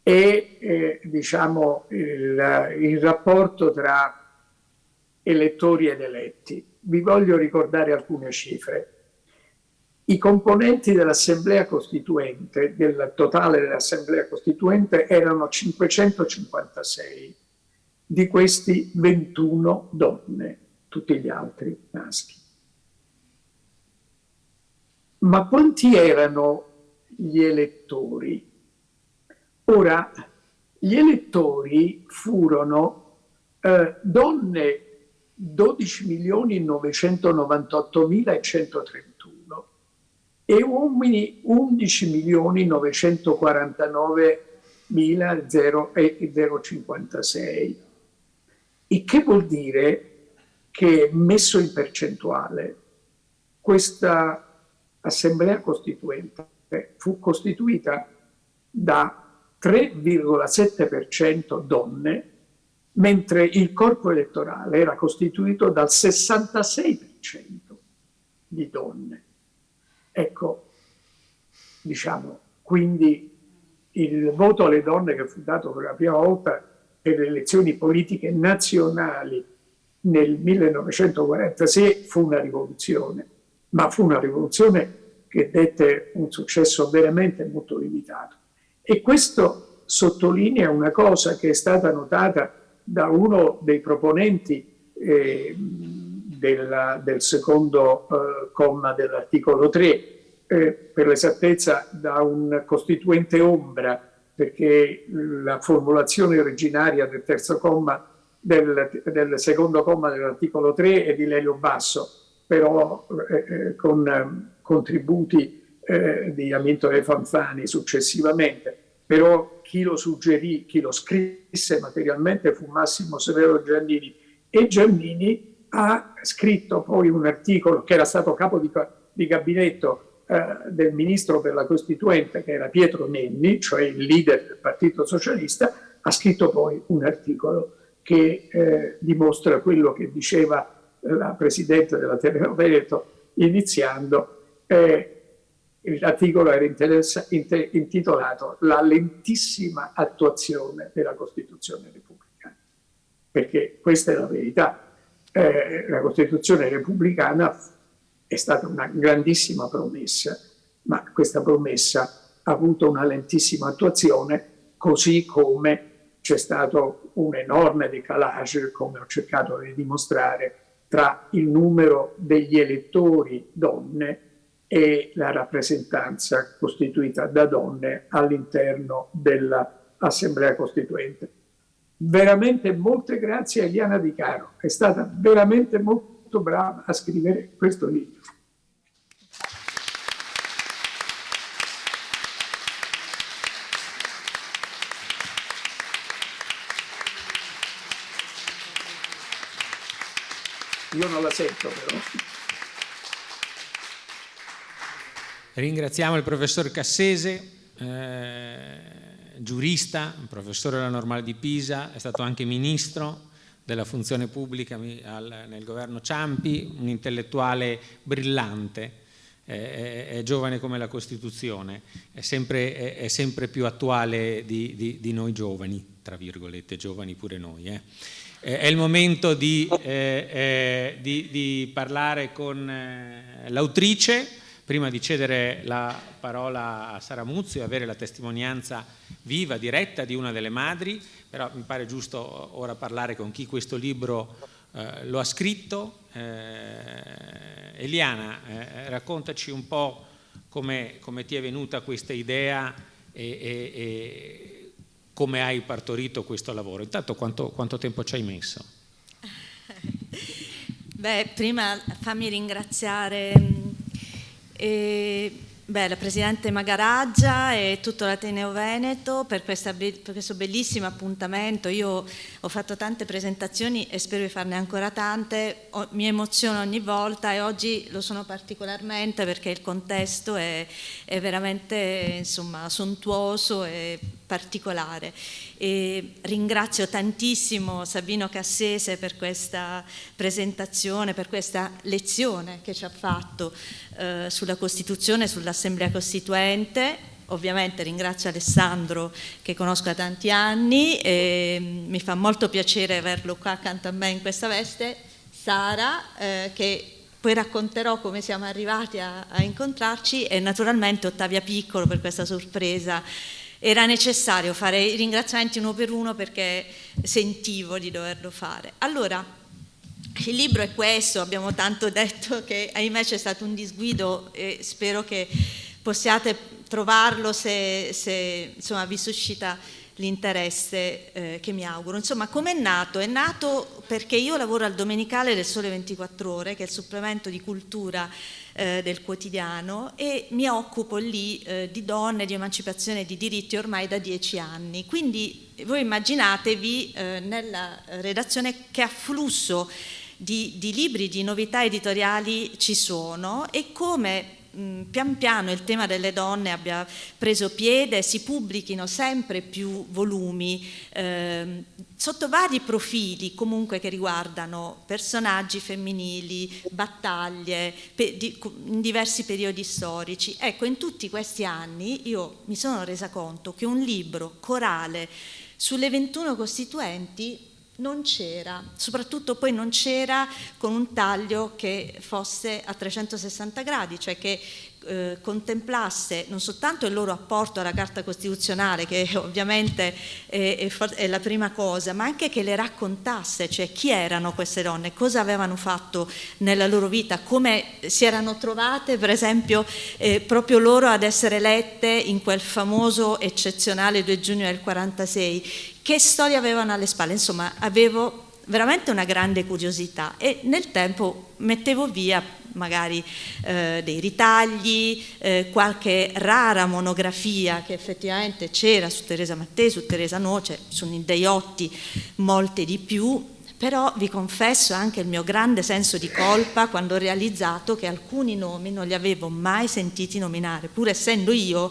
e diciamo, il rapporto tra elettori ed eletti. Vi voglio ricordare alcune cifre. I componenti dell'Assemblea Costituente, del totale dell'Assemblea Costituente, erano 556, di questi 21 donne, tutti gli altri maschi. Ma quanti erano gli elettori? Ora, gli elettori furono donne 12.998.131 e uomini 11.949.056. Il che vuol dire che, messo in percentuale, questa Assemblea Costituente fu costituita da 3,7% donne, mentre il corpo elettorale era costituito dal 66% di donne. Ecco, diciamo, quindi il voto alle donne che fu dato per la prima volta per le elezioni politiche nazionali nel 1946 fu una rivoluzione, ma fu una rivoluzione che dette un successo veramente molto limitato. E questo sottolinea una cosa che è stata notata da uno dei proponenti del secondo comma dell'articolo 3, per l'esattezza da un costituente ombra, perché la formulazione originaria del terzo comma del secondo comma dell'articolo 3 è di Lelio Basso, però con contributi di Amintore Fanfani successivamente. Però chi lo suggerì, chi lo scrisse materialmente fu Massimo Severo Giannini, e Giannini ha scritto poi un articolo che era stato capo di gabinetto del ministro per la Costituente, che era Pietro Nenni, cioè il leader del Partito Socialista. Ha scritto poi un articolo che dimostra quello che diceva la Presidente della Terra Veneto iniziando. L'articolo era intitolato La lentissima attuazione della Costituzione repubblicana, perché questa è la verità. La Costituzione repubblicana è stata una grandissima promessa, ma questa promessa ha avuto una lentissima attuazione, così come c'è stato un enorme décalage, come ho cercato di dimostrare, tra il numero degli elettori donne e la rappresentanza costituita da donne all'interno dell'Assemblea Costituente. Veramente molte grazie a Eliana Di Caro, è stata veramente molto brava a scrivere questo libro. Io non la sento però. Ringraziamo il professor Cassese. giurista, professore alla Normale di Pisa, è stato anche ministro della funzione pubblica nel governo Ciampi, un intellettuale brillante, è giovane come la Costituzione, è sempre più attuale di noi giovani, tra virgolette, giovani pure noi. È il momento di parlare con l'autrice, prima di cedere la parola a Sara Muzio e avere la testimonianza viva, diretta di una delle madri, però mi pare giusto ora parlare con chi questo libro lo ha scritto. Eliana, raccontaci un po' come ti è venuta questa idea e come hai partorito questo lavoro. Intanto quanto tempo ci hai messo? Beh, prima fammi ringraziare la Presidente Magaraggia e tutto l'Ateneo Veneto per questo bellissimo appuntamento. Io ho fatto tante presentazioni e spero di farne ancora tante, mi emoziono ogni volta e oggi lo sono particolarmente perché il contesto è veramente, insomma, sontuoso e particolare. E ringrazio tantissimo Sabino Cassese per questa presentazione, per questa lezione che ci ha fatto sulla Costituzione, sull'Assemblea Costituente. Ovviamente ringrazio Alessandro che conosco da tanti anni e mi fa molto piacere averlo qua accanto a me in questa veste. Sara, che poi racconterò come siamo arrivati a incontrarci, e naturalmente Ottavia Piccolo per questa sorpresa. Era necessario fare i ringraziamenti uno per uno perché sentivo di doverlo fare. Allora, il libro è questo, abbiamo tanto detto che ahimè c'è stato un disguido e spero che possiate trovarlo se insomma, vi suscita l'interesse che mi auguro. Insomma, come è nato? È nato perché io lavoro al Domenicale del Sole 24 Ore, che è il supplemento di cultura del quotidiano, e mi occupo lì di donne, di emancipazione e di diritti ormai da 10 anni. Quindi voi immaginatevi nella redazione che afflusso di libri, di novità editoriali ci sono e come pian piano il tema delle donne abbia preso piede, si pubblichino sempre più volumi sotto vari profili comunque che riguardano personaggi femminili, battaglie in diversi periodi storici. Ecco, in tutti questi anni io mi sono resa conto che un libro corale sulle 21 Costituenti non c'era, soprattutto poi non c'era con un taglio che fosse a 360 gradi, cioè che contemplasse non soltanto il loro apporto alla Carta Costituzionale, che ovviamente è la prima cosa, ma anche che le raccontasse, cioè chi erano queste donne, cosa avevano fatto nella loro vita, come si erano trovate, per esempio, proprio loro ad essere elette in quel famoso eccezionale 2 giugno del 46, che storia avevano alle spalle. Insomma, avevo veramente una grande curiosità e nel tempo mettevo via magari dei ritagli, qualche rara monografia che effettivamente c'era su Teresa Mattei, su Teresa Noce, su Nilde Iotti, molte di più, però vi confesso anche il mio grande senso di colpa quando ho realizzato che alcuni nomi non li avevo mai sentiti nominare, pur essendo io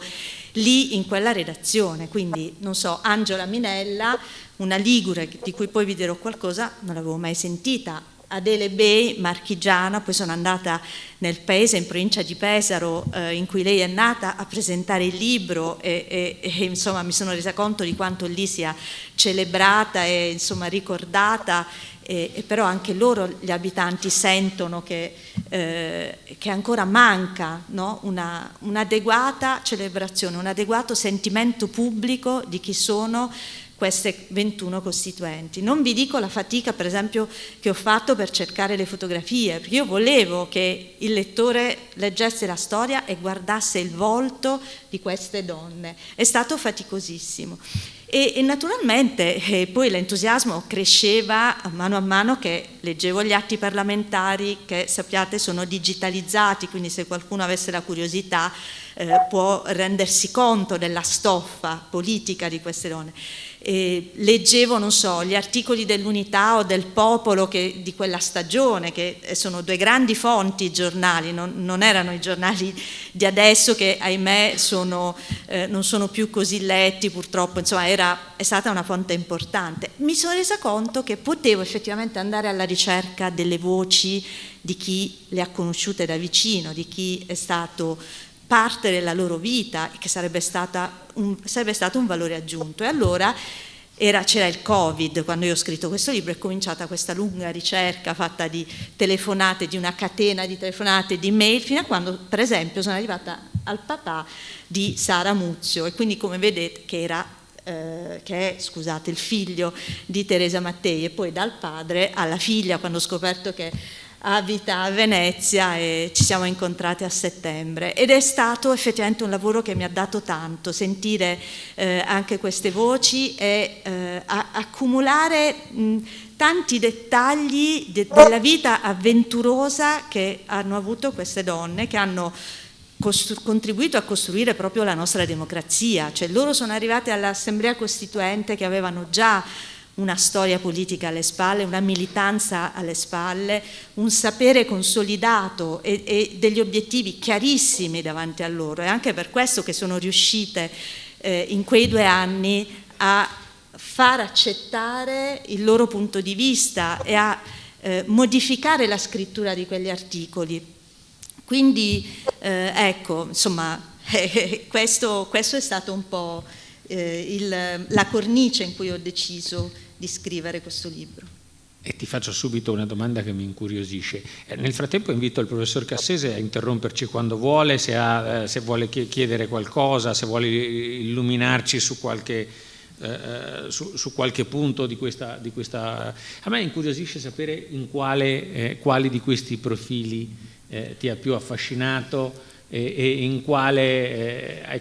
lì in quella redazione. Quindi, non so, Angela Minella, una ligure di cui poi vi dirò qualcosa, non l'avevo mai sentita. Adele Bei, marchigiana, poi sono andata nel paese, in provincia di Pesaro, in cui lei è nata, a presentare il libro e insomma mi sono resa conto di quanto lì sia celebrata e insomma ricordata, e però anche loro, gli abitanti, sentono che ancora manca, no? un'adeguata celebrazione, un adeguato sentimento pubblico di chi sono queste 21 costituenti. Non vi dico la fatica, per esempio, che ho fatto per cercare le fotografie, perché io volevo che il lettore leggesse la storia e guardasse il volto di queste donne. È stato faticosissimo. E naturalmente poi l'entusiasmo cresceva a mano che leggevo gli atti parlamentari, che sappiate sono digitalizzati, quindi se qualcuno avesse la curiosità può rendersi conto della stoffa politica di queste donne. leggevo, non so, gli articoli dell'Unità o del Popolo di quella stagione, che sono due grandi fonti, i giornali, non erano i giornali di adesso che ahimè non sono più così letti purtroppo, insomma è stata una fonte importante. Mi sono resa conto che potevo effettivamente andare alla ricerca delle voci di chi le ha conosciute da vicino, di chi è stato parte della loro vita e che sarebbe stato un valore aggiunto. E allora c'era il Covid quando io ho scritto questo libro, è cominciata questa lunga ricerca fatta di telefonate, di una catena di telefonate, di mail, fino a quando per esempio sono arrivata al papà di Sara Muzio, e quindi come vedete che è il figlio di Teresa Mattei, e poi dal padre alla figlia, quando ho scoperto che abita a Venezia, e ci siamo incontrati a settembre, ed è stato effettivamente un lavoro che mi ha dato tanto, sentire anche queste voci e accumulare tanti dettagli della vita avventurosa che hanno avuto queste donne, che hanno contribuito a costruire proprio la nostra democrazia. Cioè loro sono arrivate all'Assemblea Costituente che avevano già una storia politica alle spalle, una militanza alle spalle, un sapere consolidato e degli obiettivi chiarissimi davanti a loro. È anche per questo che sono riuscite in quei 2 anni a far accettare il loro punto di vista e a modificare la scrittura di quegli articoli. Quindi ecco, insomma, questo è stato un po' la cornice in cui ho deciso di scrivere questo libro. E ti faccio subito una domanda che mi incuriosisce. Nel frattempo invito il professor Cassese a interromperci quando vuole, se vuole chiedere qualcosa, se vuole illuminarci su qualche punto di questa. A me incuriosisce sapere in quali di questi profili ti ha più affascinato e ai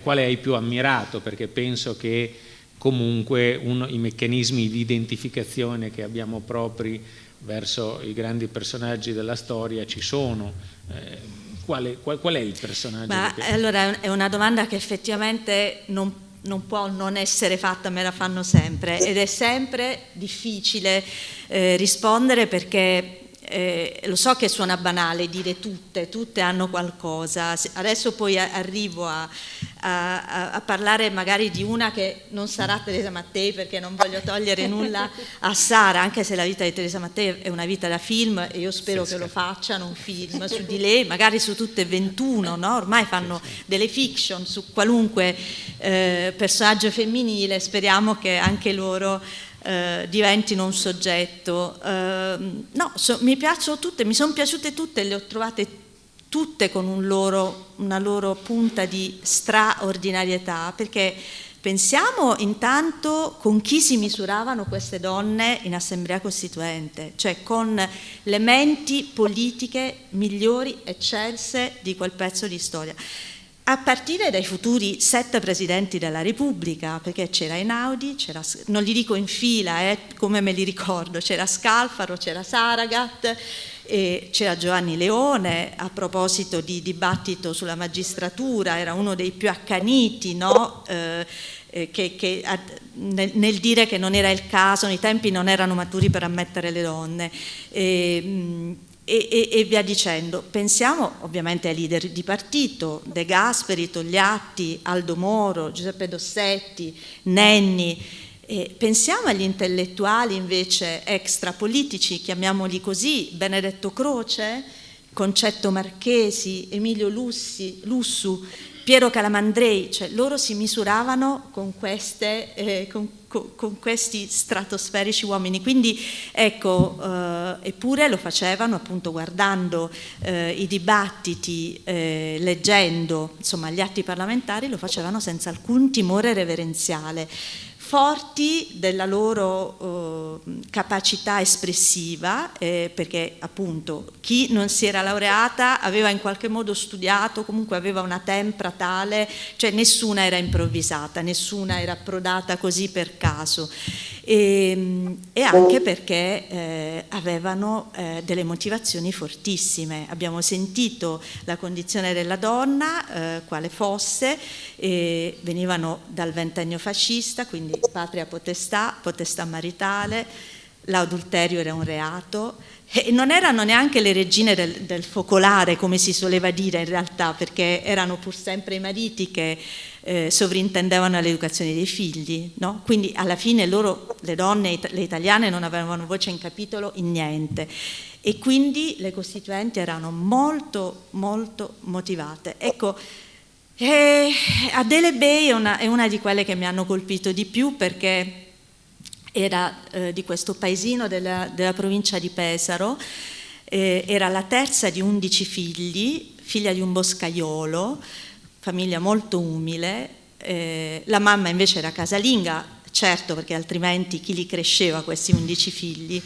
quali hai più ammirato, perché penso che comunque i meccanismi di identificazione che abbiamo propri verso i grandi personaggi della storia ci sono. Qual è il personaggio? Allora è una domanda che effettivamente non può non essere fatta, me la fanno sempre, ed è sempre difficile rispondere, perché lo so che suona banale dire tutte hanno qualcosa. Adesso poi arrivo a parlare magari di una che non sarà Teresa Mattei, perché non voglio togliere nulla a Sara, anche se la vita di Teresa Mattei è una vita da film, e io spero che lo facciano un film su di lei, magari su tutte e 21, no? Ormai fanno delle fiction su qualunque personaggio femminile, speriamo che anche loro diventino un soggetto. Mi piacciono tutte, mi sono piaciute tutte, le ho trovate tutte con una loro punta di straordinarietà, perché pensiamo intanto con chi si misuravano queste donne in Assemblea Costituente, cioè con le menti politiche migliori, eccelse di quel pezzo di storia. A partire dai futuri 7 presidenti della Repubblica, perché c'era Einaudi, non li dico in fila, come me li ricordo, c'era Scalfaro, c'era Saragat, c'era Giovanni Leone. A proposito di dibattito sulla magistratura, era uno dei più accaniti, no? Nel dire che non era il caso, i tempi non erano maturi per ammettere le donne. E via dicendo. Pensiamo ovviamente ai leader di partito, De Gasperi, Togliatti, Aldo Moro, Giuseppe Dossetti, Nenni. Pensiamo agli intellettuali invece extrapolitici, chiamiamoli così: Benedetto Croce, Concetto Marchesi, Emilio Lussu, Piero Calamandrei. Cioè loro si misuravano con questi stratosferici uomini, quindi ecco, eppure lo facevano appunto guardando i dibattiti, leggendo insomma gli atti parlamentari, lo facevano senza alcun timore reverenziale, forti della loro capacità espressiva, perché appunto chi non si era laureata aveva in qualche modo studiato, comunque aveva una tempra tale, cioè nessuna era improvvisata, nessuna era approdata così per caso. e anche perché avevano delle motivazioni fortissime. Abbiamo sentito la condizione della donna, quale fosse, venivano dal ventennio fascista, quindi patria potestà, potestà maritale, l'adulterio era un reato, e non erano neanche le regine del focolare, come si soleva dire in realtà, perché erano pur sempre i mariti che sovrintendevano all'educazione dei figli, no? Quindi alla fine loro, le donne, le italiane, non avevano voce in capitolo in niente, e quindi le costituenti erano molto molto motivate. Ecco, Adele Bay è una di quelle che mi hanno colpito di più, perché era di questo paesino della provincia di Pesaro, era la terza di 11 figli, figlia di un boscaiolo, famiglia molto umile, la mamma invece era casalinga, certo, perché altrimenti chi li cresceva questi 11 figli,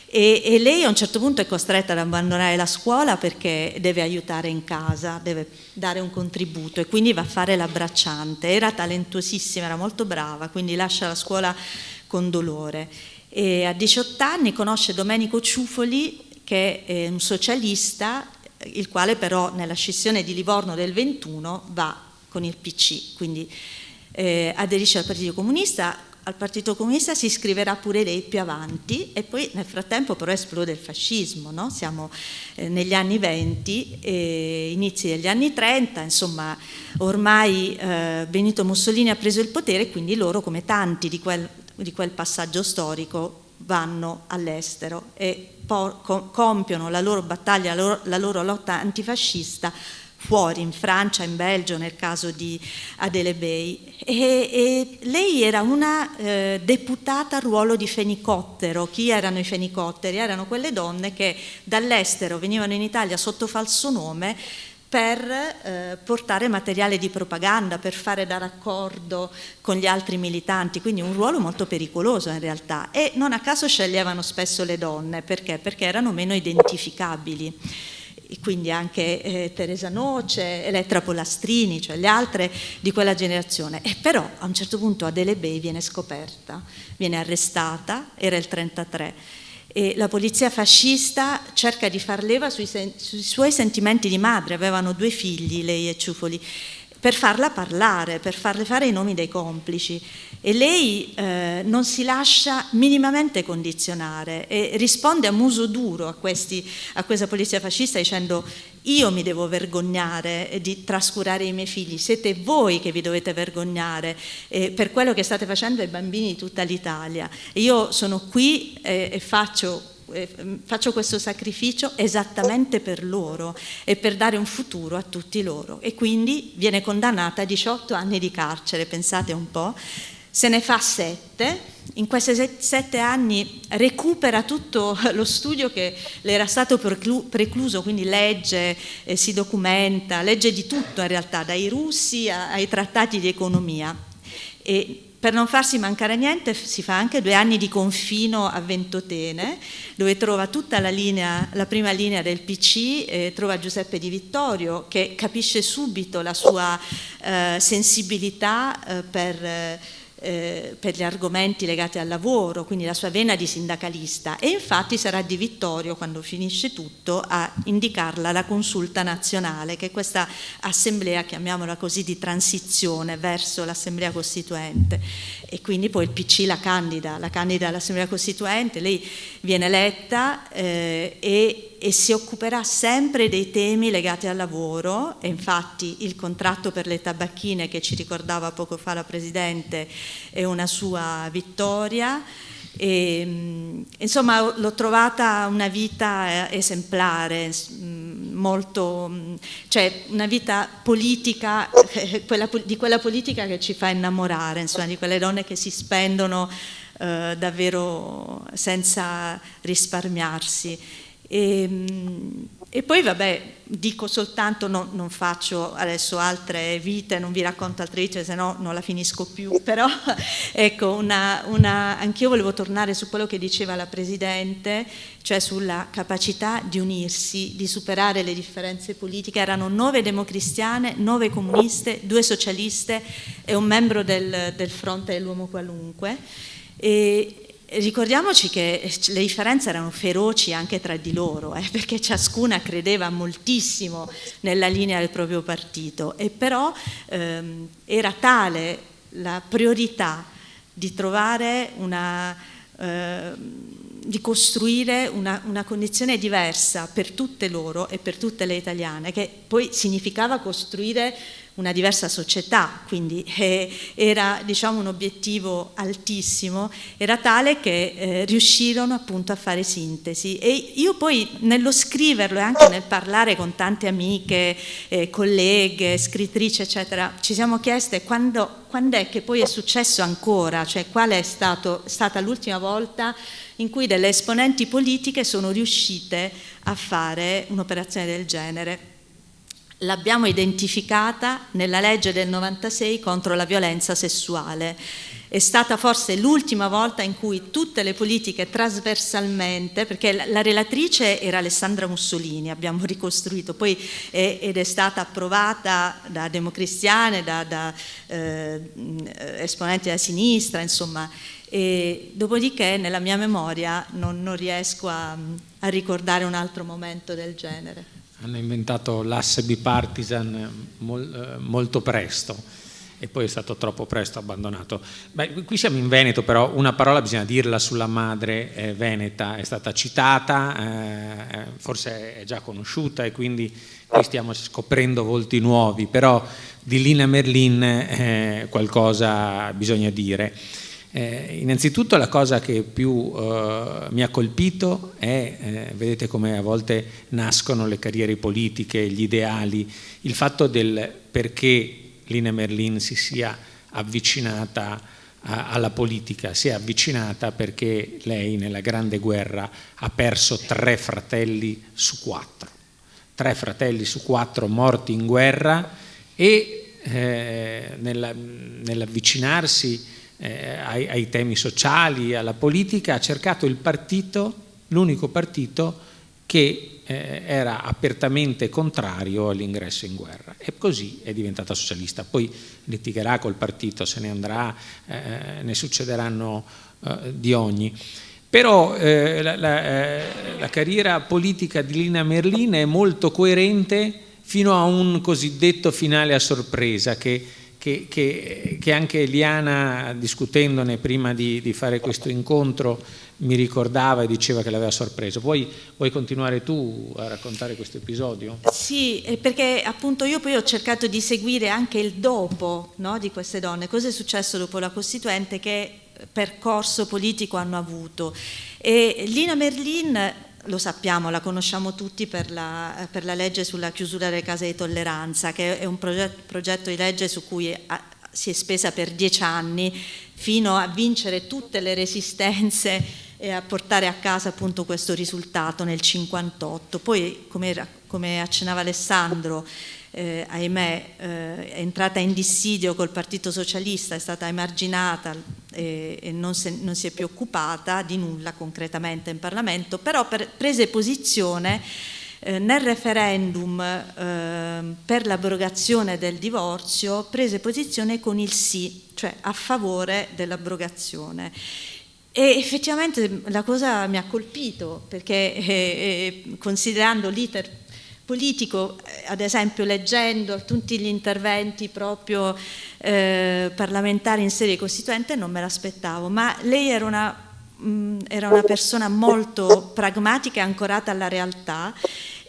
e lei a un certo punto è costretta ad abbandonare la scuola perché deve aiutare in casa, deve dare un contributo, e quindi va a fare la bracciante. Era talentuosissima, era molto brava, quindi lascia la scuola con dolore, e a 18 anni conosce Domenico Ciuffoli, che è un socialista, il quale però nella scissione di Livorno del 21 va con il PC, quindi aderisce al Partito Comunista. Al Partito Comunista si iscriverà pure lei più avanti, e poi nel frattempo però esplode il fascismo, no? Siamo negli anni 20, inizi degli anni 30, insomma ormai Benito Mussolini ha preso il potere, quindi loro, come tanti di quel passaggio storico, vanno all'estero e compiono la loro battaglia, la loro lotta antifascista fuori, in Francia, in Belgio, nel caso di Adele Bay. E lei era una deputata a ruolo di fenicottero. Chi erano i fenicotteri? Erano quelle donne che dall'estero venivano in Italia sotto falso nome per portare materiale di propaganda, per fare da raccordo con gli altri militanti, quindi un ruolo molto pericoloso in realtà, e non a caso sceglievano spesso le donne. Perché? Perché erano meno identificabili. Quindi anche Teresa Noce, Elettra Polastrini, cioè le altre di quella generazione. E però a un certo punto Adele Bay viene scoperta, viene arrestata, era il 1933, e la polizia fascista cerca di far leva sui suoi sentimenti di madre. Avevano 2 figli, lei e Ciuffoli, per farla parlare, per farle fare i nomi dei complici, e lei non si lascia minimamente condizionare e risponde a muso duro a questa polizia fascista dicendo: io mi devo vergognare di trascurare i miei figli, siete voi che vi dovete vergognare per quello che state facendo ai bambini di tutta l'Italia, e io sono qui e faccio questo sacrificio esattamente per loro e per dare un futuro a tutti loro. E quindi viene condannata a 18 anni di carcere, pensate un po', se ne fa 7. In questi 7 anni recupera tutto lo studio che le era stato precluso, quindi legge, si documenta, legge di tutto in realtà, dai russi ai trattati di economia. E per non farsi mancare niente si fa anche 2 anni di confino a Ventotene, dove trova tutta la prima linea del PC, trova Giuseppe Di Vittorio, che capisce subito la sua sensibilità per gli argomenti legati al lavoro, quindi la sua vena di sindacalista, e infatti sarà Di Vittorio, quando finisce tutto, a indicarla alla Consulta Nazionale, che è questa assemblea, chiamiamola così, di transizione verso l'Assemblea Costituente. E quindi poi il PC la candida all'Assemblea Costituente, lei viene eletta e si occuperà sempre dei temi legati al lavoro, e infatti il contratto per le tabacchine che ci ricordava poco fa la Presidente è una sua vittoria. E, insomma, l'ho trovata una vita esemplare, molto, cioè una vita politica, di quella politica che ci fa innamorare, insomma, di quelle donne che si spendono davvero senza risparmiarsi. E poi vabbè, dico soltanto, non faccio adesso altre vite, non vi racconto altre vite, se no non la finisco più, però ecco, anch'io volevo tornare su quello che diceva la Presidente, cioè sulla capacità di unirsi, di superare le differenze politiche. Erano 9 democristiane, 9 comuniste, 2 socialiste e un membro del Fronte dell'Uomo Qualunque. E ricordiamoci che le differenze erano feroci anche tra di loro, perché ciascuna credeva moltissimo nella linea del proprio partito, e però era tale la priorità di trovare di costruire una condizione diversa per tutte loro e per tutte le italiane, che poi significava costruire una diversa società, quindi era, diciamo, un obiettivo altissimo, era tale che riuscirono appunto a fare sintesi. E io poi nello scriverlo e anche nel parlare con tante amiche, colleghe, scrittrici eccetera, ci siamo chieste quando è che poi è successo ancora, cioè qual è stata l'ultima volta in cui delle esponenti politiche sono riuscite a fare un'operazione del genere. L'abbiamo identificata nella legge del 96 contro la violenza sessuale. È stata forse l'ultima volta in cui tutte le politiche trasversalmente, perché la relatrice era Alessandra Mussolini, abbiamo ricostruito, poi ed è stata approvata da democristiane, da esponenti della sinistra, insomma. E dopodiché nella mia memoria non riesco a ricordare un altro momento del genere. Hanno inventato l'asse bipartisan molto presto e poi è stato troppo presto abbandonato. Beh, qui siamo in Veneto, però una parola bisogna dirla sulla madre veneta, è stata citata, forse è già conosciuta e quindi qui stiamo scoprendo volti nuovi, però di Lina Merlin qualcosa bisogna dire. Innanzitutto la cosa che più mi ha colpito è, vedete come a volte nascono le carriere politiche, gli ideali, il fatto del perché Lina Merlin si sia avvicinata alla politica. Si è avvicinata perché lei nella Grande Guerra ha perso 3 fratelli su 4. 3 fratelli su 4 morti in guerra e nell'avvicinarsi ai temi sociali, alla politica, ha cercato il partito, l'unico partito che era apertamente contrario all'ingresso in guerra, e così è diventata socialista. Poi litigherà col partito, se ne andrà, ne succederanno di ogni. Però la carriera politica di Lina Merlin è molto coerente fino a un cosiddetto finale a sorpresa che anche Eliana, discutendone prima di fare questo incontro, mi ricordava e diceva che l'aveva sorpreso. Vuoi continuare tu a raccontare questo episodio? Sì, perché appunto io poi ho cercato di seguire anche il dopo, no, di queste donne, cosa è successo dopo la Costituente, che percorso politico hanno avuto. E Lina Merlin, lo sappiamo, la conosciamo tutti per la legge sulla chiusura delle case di tolleranza, che è un progetto di legge su cui si è spesa per 10 anni fino a vincere tutte le resistenze e a portare a casa appunto questo risultato nel 58. Poi, come accennava Alessandro, ahimè, è entrata in dissidio col Partito Socialista, è stata emarginata e non si è più occupata di nulla concretamente in Parlamento, però prese posizione nel referendum per l'abrogazione del divorzio, prese posizione con il sì, cioè a favore dell'abrogazione. E effettivamente la cosa mi ha colpito, perché considerando l'iter politico, ad esempio leggendo tutti gli interventi proprio parlamentari in sede costituente, non me l'aspettavo, ma lei era una persona molto pragmatica e ancorata alla realtà,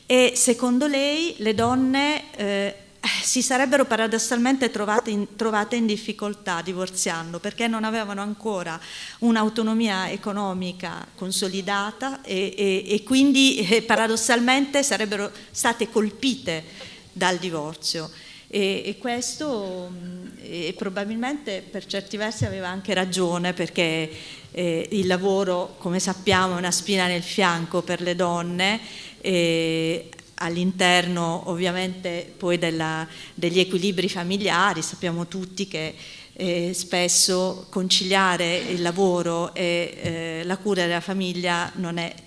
e secondo lei le donne si sarebbero paradossalmente trovate in difficoltà divorziando, perché non avevano ancora un'autonomia economica consolidata e quindi paradossalmente sarebbero state colpite dal divorzio. E questo probabilmente per certi versi aveva anche ragione, perché il lavoro, come sappiamo, è una spina nel fianco per le donne, all'interno ovviamente poi degli equilibri familiari. Sappiamo tutti che spesso conciliare il lavoro e la cura della famiglia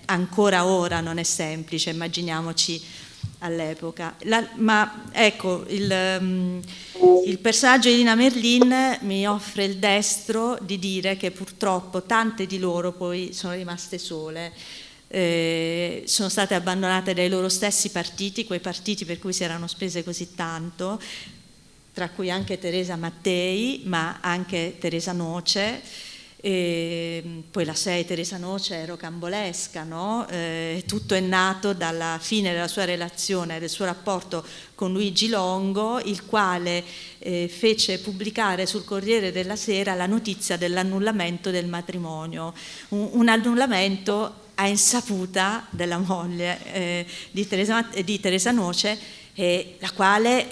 ancora ora non è semplice, immaginiamoci all'epoca. Ma ecco, Il personaggio di Lina Merlin mi offre il destro di dire che purtroppo tante di loro poi sono rimaste sole, sono state abbandonate dai loro stessi partiti, quei partiti per cui si erano spese così tanto, tra cui anche Teresa Mattei, ma anche Teresa Noce. Poi la 6 Teresa Noce è rocambolesca, no? Tutto è nato dalla fine della sua relazione, del suo rapporto con Luigi Longo, il quale fece pubblicare sul Corriere della Sera la notizia dell'annullamento del matrimonio, un annullamento a insaputa della moglie di Teresa Noce, la quale,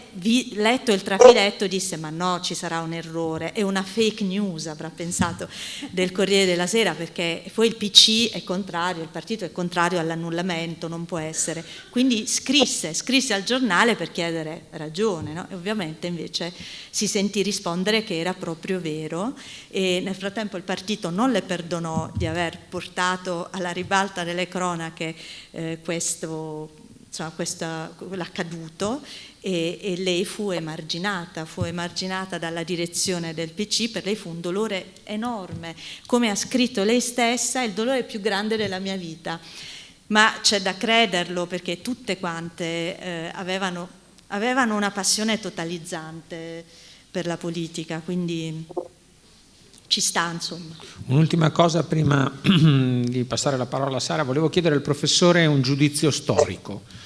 letto il trafiletto, disse: ma no, ci sarà un errore, è una fake news, avrà pensato, del Corriere della Sera, perché poi il PC è contrario, il partito è contrario all'annullamento, non può essere. Quindi scrisse al giornale per chiedere ragione, no? E ovviamente invece si sentì rispondere che era proprio vero, e nel frattempo il partito non le perdonò di aver portato alla ribalta delle cronache l'accaduto, e lei fu emarginata dalla direzione del PC. Per lei fu un dolore enorme, come ha scritto lei stessa: il dolore più grande della mia vita. Ma c'è da crederlo, perché tutte quante avevano una passione totalizzante per la politica, quindi ci sta, insomma. Un'ultima cosa prima di passare la parola a Sara: volevo chiedere al professore un giudizio storico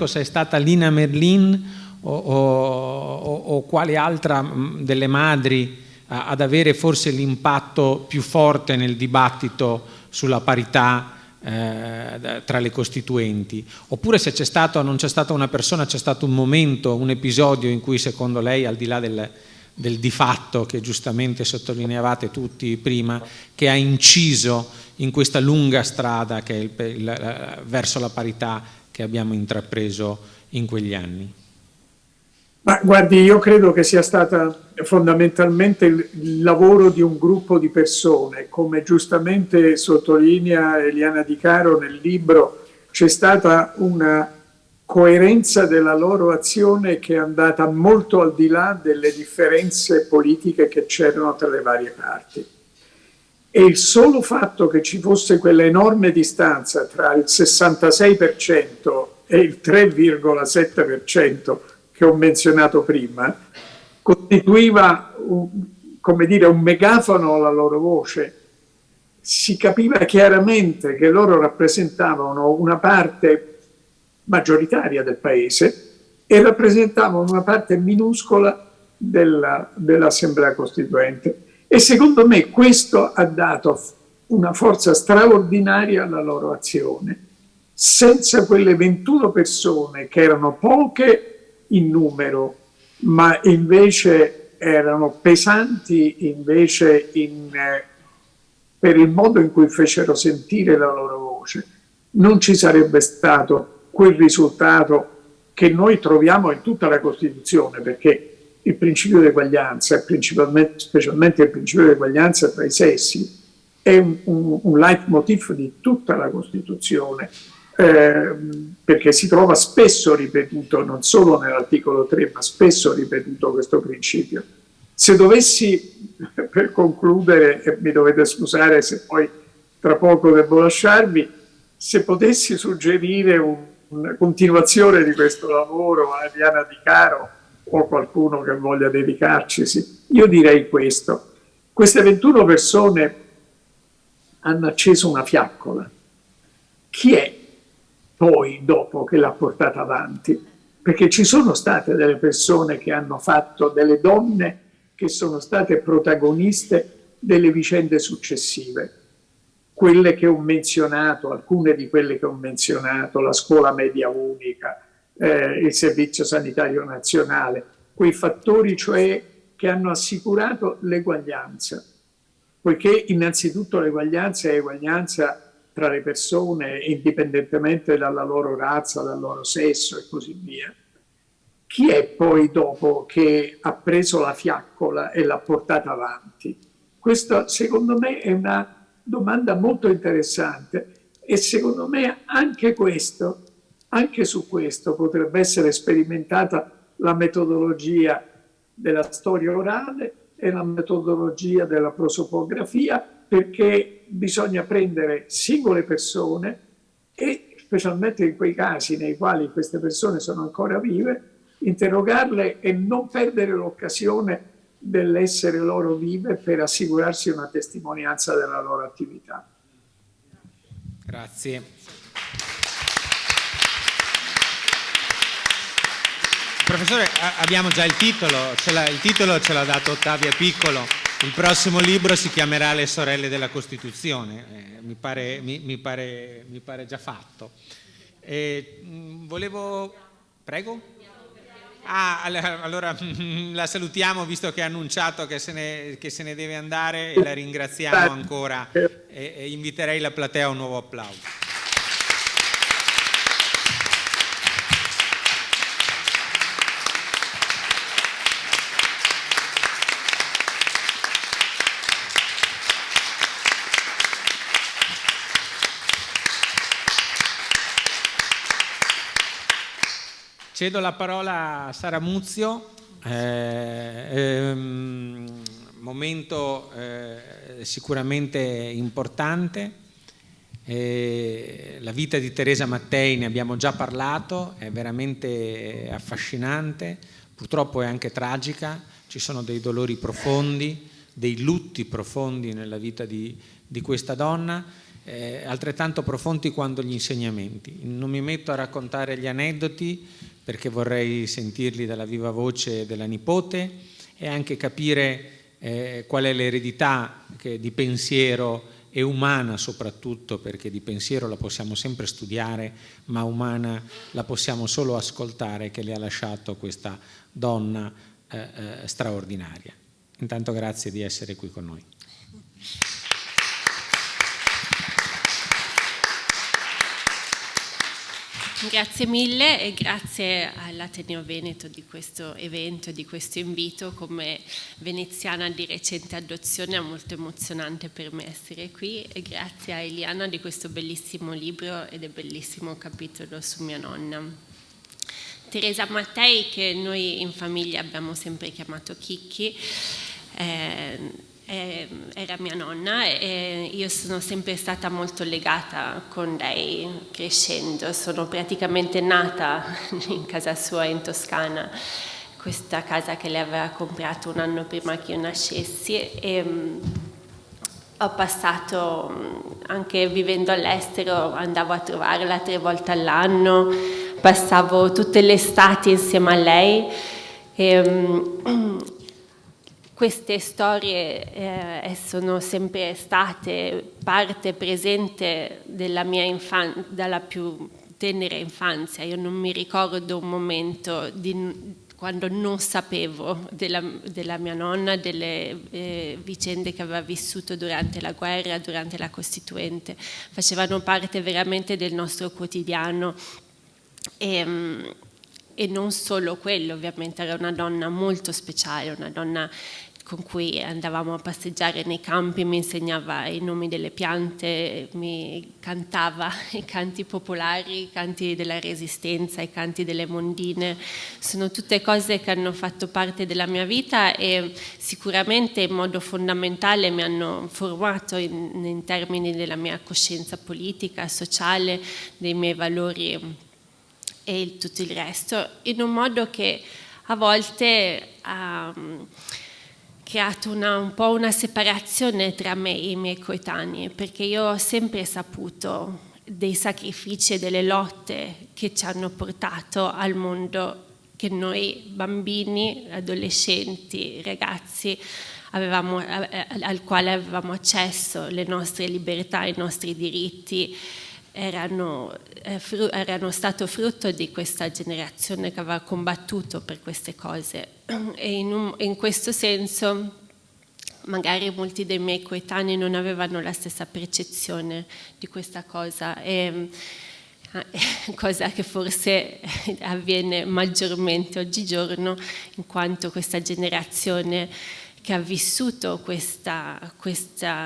se è stata Lina Merlin o quale altra delle madri ad avere forse l'impatto più forte nel dibattito sulla parità tra le costituenti, oppure se c'è stato o non c'è stata una persona, c'è stato un momento, un episodio in cui secondo lei, al di là del di fatto che giustamente sottolineavate tutti prima, che ha inciso in questa lunga strada che è verso la parità che abbiamo intrapreso in quegli anni? Ma guardi, io credo che sia stata fondamentalmente il lavoro di un gruppo di persone. Come giustamente sottolinea Eliana Di Caro nel libro, c'è stata una coerenza della loro azione che è andata molto al di là delle differenze politiche che c'erano tra le varie parti. E il solo fatto che ci fosse quella enorme distanza tra il 66% e il 3,7% che ho menzionato prima costituiva un megafono alla loro voce. Si capiva chiaramente che loro rappresentavano una parte maggioritaria del paese e rappresentavano una parte minuscola dell'Assemblea Costituente. E secondo me questo ha dato una forza straordinaria alla loro azione. Senza quelle 21 persone, che erano poche in numero, ma invece erano pesanti invece per il modo in cui fecero sentire la loro voce, non ci sarebbe stato quel risultato che noi troviamo in tutta la Costituzione, perché il principio di eguaglianza, specialmente il principio di eguaglianza tra i sessi, è un leitmotiv di tutta la Costituzione, perché si trova spesso ripetuto, non solo nell'articolo 3, ma spesso ripetuto questo principio. Se dovessi, per concludere, e mi dovete scusare se poi tra poco devo lasciarvi, se potessi suggerire una continuazione di questo lavoro a Eliana Di Caro o qualcuno che voglia dedicarcisi, io direi questo: queste 21 persone hanno acceso una fiaccola. Chi è poi dopo che l'ha portata avanti? Perché ci sono state delle persone che hanno fatto, delle donne che sono state protagoniste delle vicende successive, quelle che ho menzionato, alcune di quelle che ho menzionato, la scuola media unica, il servizio sanitario nazionale, quei fattori cioè che hanno assicurato l'eguaglianza, poiché innanzitutto l'eguaglianza è eguaglianza tra le persone indipendentemente dalla loro razza, dal loro sesso e così via. Chi è poi dopo che ha preso la fiaccola e l'ha portata avanti? Questa secondo me è una domanda molto interessante e secondo me anche su questo potrebbe essere sperimentata la metodologia della storia orale e la metodologia della prosopografia, perché bisogna prendere singole persone e, specialmente in quei casi nei quali queste persone sono ancora vive, interrogarle e non perdere l'occasione dell'essere loro vive per assicurarsi una testimonianza della loro attività. Grazie. Professore, abbiamo già il titolo, il titolo ce l'ha dato Ottavia Piccolo. Il prossimo libro si chiamerà Le sorelle della Costituzione, mi pare già fatto. Volevo... Prego? Allora la salutiamo, visto che ha annunciato che se ne deve andare, e la ringraziamo ancora e inviterei la platea a un nuovo applauso. Cedo la parola a Sara Muzio, momento sicuramente importante. La vita di Teresa Mattei ne abbiamo già parlato, è veramente affascinante, purtroppo è anche tragica, ci sono dei dolori profondi, dei lutti profondi nella vita di questa donna, altrettanto profondi quanto gli insegnamenti. Non mi metto a raccontare gli aneddoti, perché vorrei sentirli dalla viva voce della nipote e anche capire qual è l'eredità di pensiero e umana, soprattutto perché di pensiero la possiamo sempre studiare, ma umana la possiamo solo ascoltare, che le ha lasciato questa donna straordinaria. Intanto grazie di essere qui con noi. Grazie mille e grazie all'Ateneo Veneto di questo evento e di questo invito. Come veneziana di recente adozione è molto emozionante per me essere qui, e grazie a Eliana di questo bellissimo libro e del bellissimo capitolo su mia nonna. Teresa Mattei, che noi in famiglia abbiamo sempre chiamato Chicchi, era mia nonna e io sono sempre stata molto legata con lei crescendo. Sono praticamente nata in casa sua in Toscana, questa casa che lei aveva comprato un anno prima che io nascessi, e ho passato, anche vivendo all'estero, andavo a trovarla 3 volte all'anno, passavo tutte le estati insieme a lei. Queste storie sono sempre state parte presente della mia infanzia, dalla più tenera infanzia. Io non mi ricordo un momento quando non sapevo della mia nonna, delle vicende che aveva vissuto durante la guerra, durante la Costituente. Facevano parte veramente del nostro quotidiano. E non solo quello, ovviamente era una donna molto speciale, una donna con cui andavamo a passeggiare nei campi, mi insegnava i nomi delle piante, mi cantava i canti popolari, i canti della Resistenza, i canti delle mondine. Sono tutte cose che hanno fatto parte della mia vita e sicuramente in modo fondamentale mi hanno formato in termini della mia coscienza politica, sociale, dei miei valori e tutto il resto, in un modo che a volte ha creato un po' una separazione tra me e i miei coetanei, perché io ho sempre saputo dei sacrifici e delle lotte che ci hanno portato al mondo che noi bambini, adolescenti, ragazzi al quale avevamo accesso, le nostre libertà, i nostri diritti erano stato frutto di questa generazione che aveva combattuto per queste cose, e in questo senso magari molti dei miei coetanei non avevano la stessa percezione di questa cosa, cosa che forse avviene maggiormente oggigiorno, in quanto questa generazione che ha vissuto questa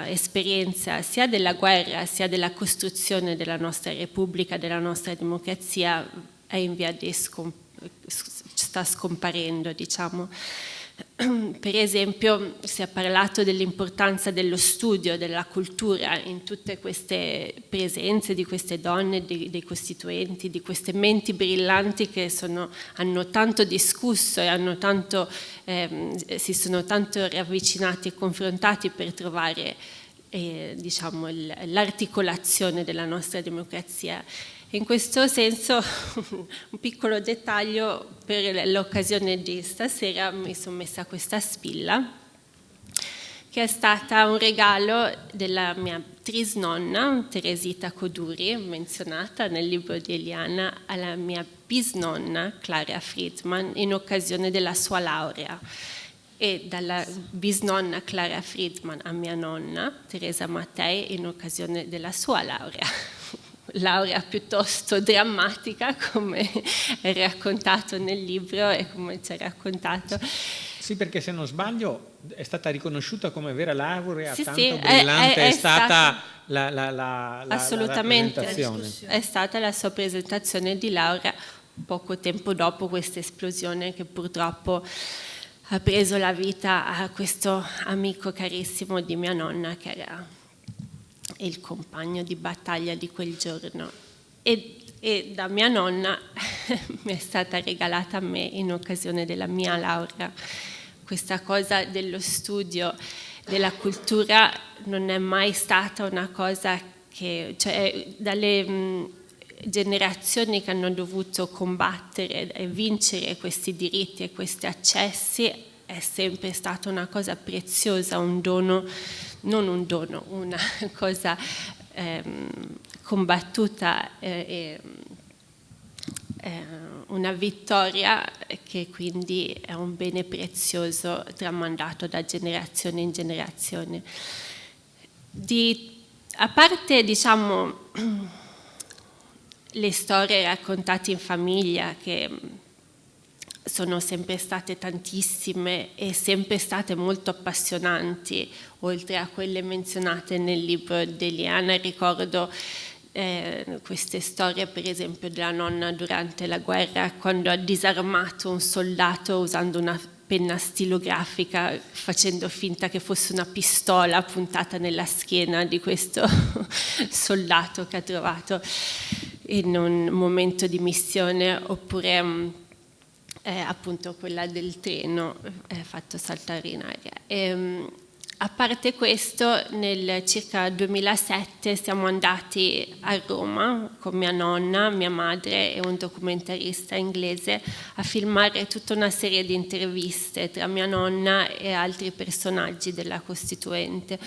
esperienza sia della guerra sia della costruzione della nostra Repubblica, della nostra democrazia, è in via di sta sta scomparendo, diciamo. Per esempio si è parlato dell'importanza dello studio, della cultura in tutte queste presenze di queste donne, dei costituenti, di queste menti brillanti che hanno tanto discusso e si sono tanto ravvicinati e confrontati per trovare diciamo, l'articolazione della nostra democrazia. In questo senso, un piccolo dettaglio, per l'occasione di stasera mi sono messa questa spilla, che è stata un regalo della mia trisnonna, Teresita Coduri, menzionata nel libro di Eliana, alla mia bisnonna, Clara Friedman, in occasione della sua laurea. E dalla bisnonna Clara Friedman a mia nonna, Teresa Mattei, in occasione della sua laurea piuttosto drammatica, come è raccontato nel libro e come ci ha raccontato. Sì, perché se non sbaglio è stata riconosciuta come vera laurea, sì, tanto sì, brillante è stata assolutamente, la presentazione. È stata la sua presentazione di laurea poco tempo dopo questa esplosione che purtroppo ha preso la vita a questo amico carissimo di mia nonna, che era il compagno di battaglia di quel giorno. E da mia nonna mi è stata regalata a me in occasione della mia laurea. Questa cosa dello studio, della cultura, non è mai stata una cosa che, cioè, dalle generazioni che hanno dovuto combattere e vincere questi diritti e questi accessi, è sempre stata una cosa preziosa, un dono, non un dono, una cosa combattuta, una vittoria che quindi è un bene prezioso tramandato da generazione in generazione. A parte, diciamo, le storie raccontate in famiglia, che sono sempre state tantissime e sempre state molto appassionanti, oltre a quelle menzionate nel libro di Eliana. Ricordo queste storie, per esempio, della nonna durante la guerra, quando ha disarmato un soldato usando una penna stilografica, facendo finta che fosse una pistola puntata nella schiena di questo soldato che ha trovato in un momento di missione, oppure appunto quella del treno fatto saltare in aria. A parte questo, nel circa 2007 siamo andati a Roma con mia nonna, mia madre e un documentarista inglese a filmare tutta una serie di interviste tra mia nonna e altri personaggi della Costituente.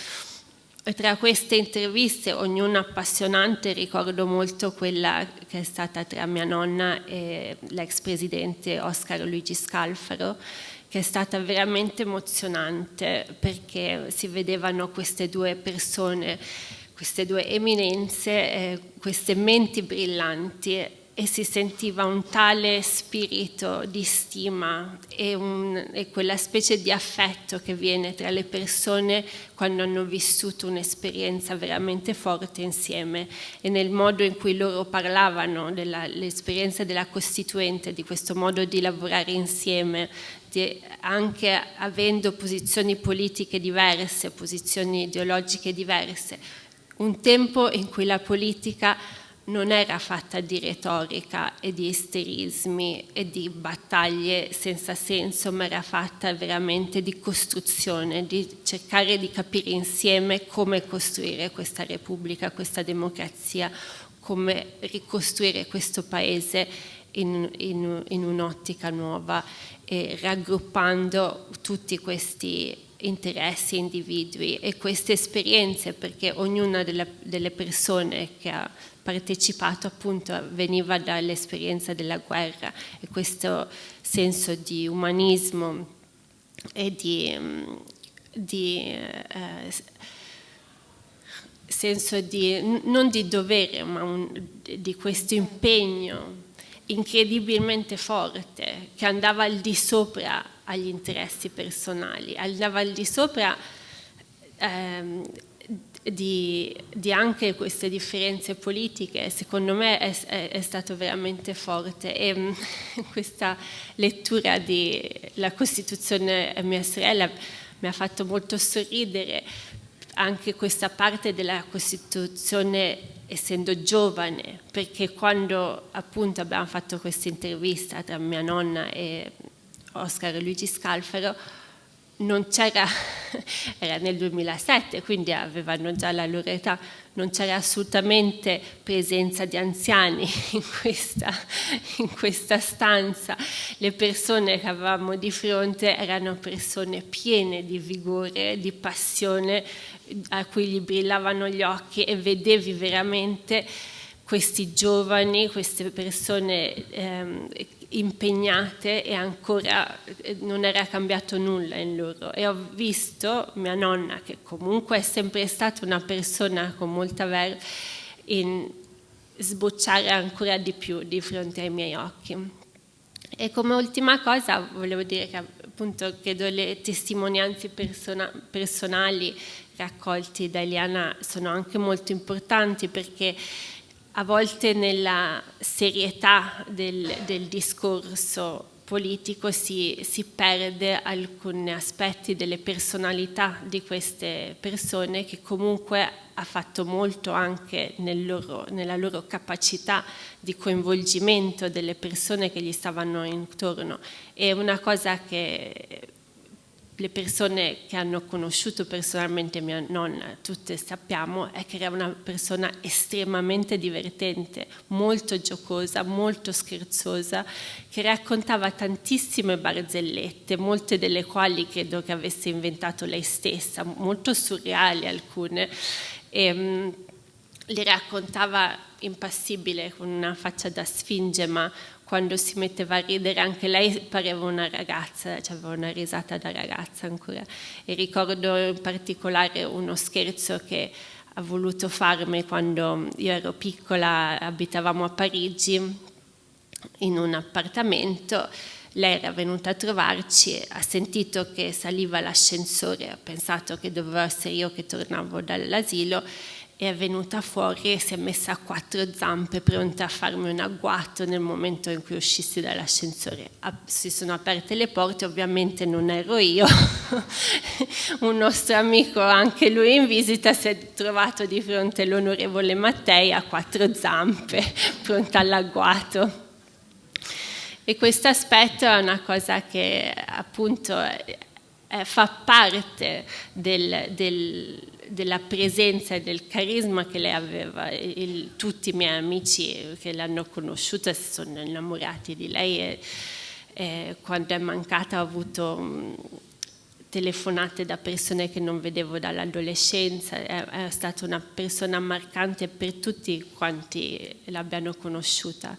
E tra queste interviste, ognuna appassionante, ricordo molto quella che è stata tra mia nonna e l'ex presidente Oscar Luigi Scalfaro, che è stata veramente emozionante, perché si vedevano queste due persone, queste due eminenze, queste menti brillanti, e si sentiva un tale spirito di stima e quella specie di affetto che viene tra le persone quando hanno vissuto un'esperienza veramente forte insieme, e nel modo in cui loro parlavano dell'esperienza della Costituente, di questo modo di lavorare insieme, anche avendo posizioni politiche diverse, posizioni ideologiche diverse, un tempo in cui la politica non era fatta di retorica e di isterismi e di battaglie senza senso, ma era fatta veramente di costruzione, di cercare di capire insieme come costruire questa Repubblica, questa democrazia, come ricostruire questo Paese in un'ottica nuova, e raggruppando tutti questi interessi, individui e queste esperienze, perché ognuna delle persone che ha partecipato appunto veniva dall'esperienza della guerra, e questo senso di umanismo e di senso di non di dovere, ma di questo impegno incredibilmente forte, che andava al di sopra agli interessi personali, andava al di sopra di anche queste differenze politiche, secondo me è stato veramente forte, e questa lettura di La Costituzione è mia sorella mi ha fatto molto sorridere, anche questa parte della Costituzione essendo giovane, perché quando appunto abbiamo fatto questa intervista tra mia nonna e Oscar Luigi Scalfaro, non c'era, era nel 2007, quindi avevano già la loro età, non c'era assolutamente presenza di anziani in questa stanza. Le persone che avevamo di fronte erano persone piene di vigore, di passione, a cui gli brillavano gli occhi, e vedevi veramente questi giovani, queste persone impegnate, e ancora non era cambiato nulla in loro. E ho visto mia nonna, che comunque è sempre stata una persona con molta verve, sbocciare ancora di più di fronte ai miei occhi. E come ultima cosa volevo dire che appunto credo le testimonianze personali raccolti da Eliana sono anche molto importanti, perché a volte nella serietà del discorso politico si perde alcuni aspetti delle personalità di queste persone, che comunque ha fatto molto anche nella loro capacità di coinvolgimento delle persone che gli stavano intorno. E una cosa che le persone che hanno conosciuto personalmente mia nonna tutte sappiamo è che era una persona estremamente divertente, molto giocosa, molto scherzosa, che raccontava tantissime barzellette, molte delle quali credo che avesse inventato lei stessa, molto surreali alcune, e le raccontava impassibile, con una faccia da sfinge, ma quando si metteva a ridere anche lei pareva una ragazza, aveva una risata da ragazza ancora. E ricordo in particolare uno scherzo che ha voluto farmi quando io ero piccola, abitavamo a Parigi in un appartamento. Lei era venuta a trovarci, ha sentito che saliva l'ascensore, ha pensato che dovevo essere io che tornavo dall'asilo, e è venuta fuori e si è messa a quattro zampe pronta a farmi un agguato nel momento in cui uscissi dall'ascensore. Si sono aperte le porte, ovviamente non ero io. Un nostro amico, anche lui in visita, si è trovato di fronte all'onorevole Mattei a quattro zampe pronta all'agguato. E questo aspetto è una cosa che appunto fa parte della presenza e del carisma che lei aveva. Tutti i miei amici che l'hanno conosciuta si sono innamorati di lei, e quando è mancata ho avuto telefonate da persone che non vedevo dall'adolescenza. È stata una persona marcante per tutti quanti l'abbiano conosciuta.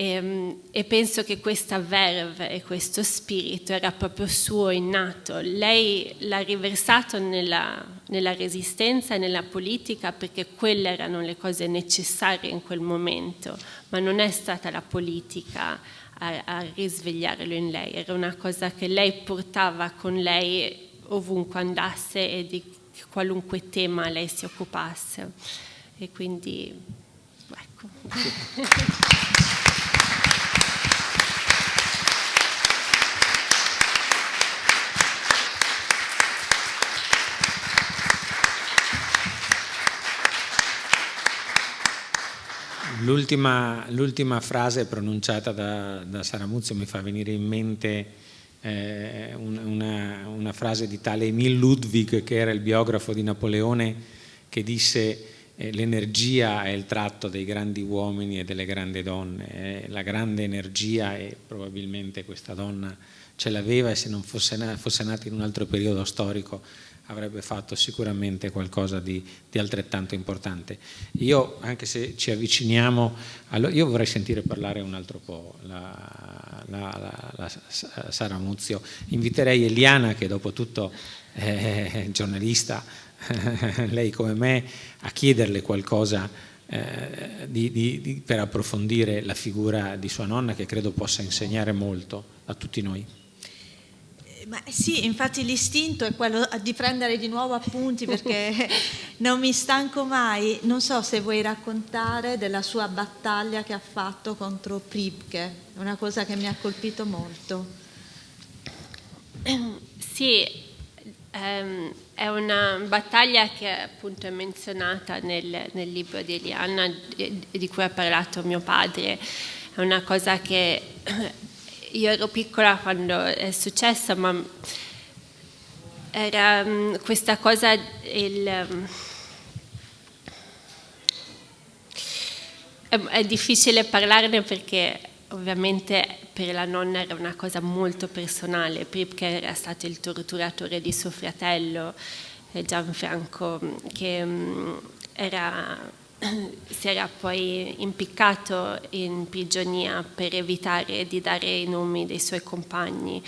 E penso che questa verve e questo spirito era proprio suo, innato. Lei l'ha riversato nella resistenza e nella politica, perché quelle erano le cose necessarie in quel momento, ma non è stata la politica a risvegliarlo in lei, era una cosa che lei portava con lei ovunque andasse e di qualunque tema lei si occupasse. E quindi ecco. L'ultima frase pronunciata da Saramuzzo mi fa venire in mente una frase di tale Emil Ludwig, che era il biografo di Napoleone, che disse: l'energia è il tratto dei grandi uomini e delle grandi donne, la grande energia, e probabilmente questa donna ce l'aveva, e se non fosse nata in un altro periodo storico avrebbe fatto sicuramente qualcosa di altrettanto importante. Io, anche se ci avviciniamo, io vorrei sentire parlare un altro po' la Saramuzzo. Inviterei Eliana, che dopo tutto è giornalista, lei come me, a chiederle qualcosa per approfondire la figura di sua nonna, che credo possa insegnare molto a tutti noi. Ma sì, infatti l'istinto è quello di prendere di nuovo appunti perché non mi stanco mai. Non so se vuoi raccontare della sua battaglia che ha fatto contro Pripke, è una cosa che mi ha colpito molto. Sì, è una battaglia che appunto è menzionata nel libro di Eliana, di cui ha parlato mio padre. È una cosa che io ero piccola quando è successa, ma era questa cosa, è difficile parlarne perché ovviamente per la nonna era una cosa molto personale. Pripke era stato il torturatore di suo fratello Gianfranco, che si era poi impiccato in prigionia per evitare di dare i nomi dei suoi compagni.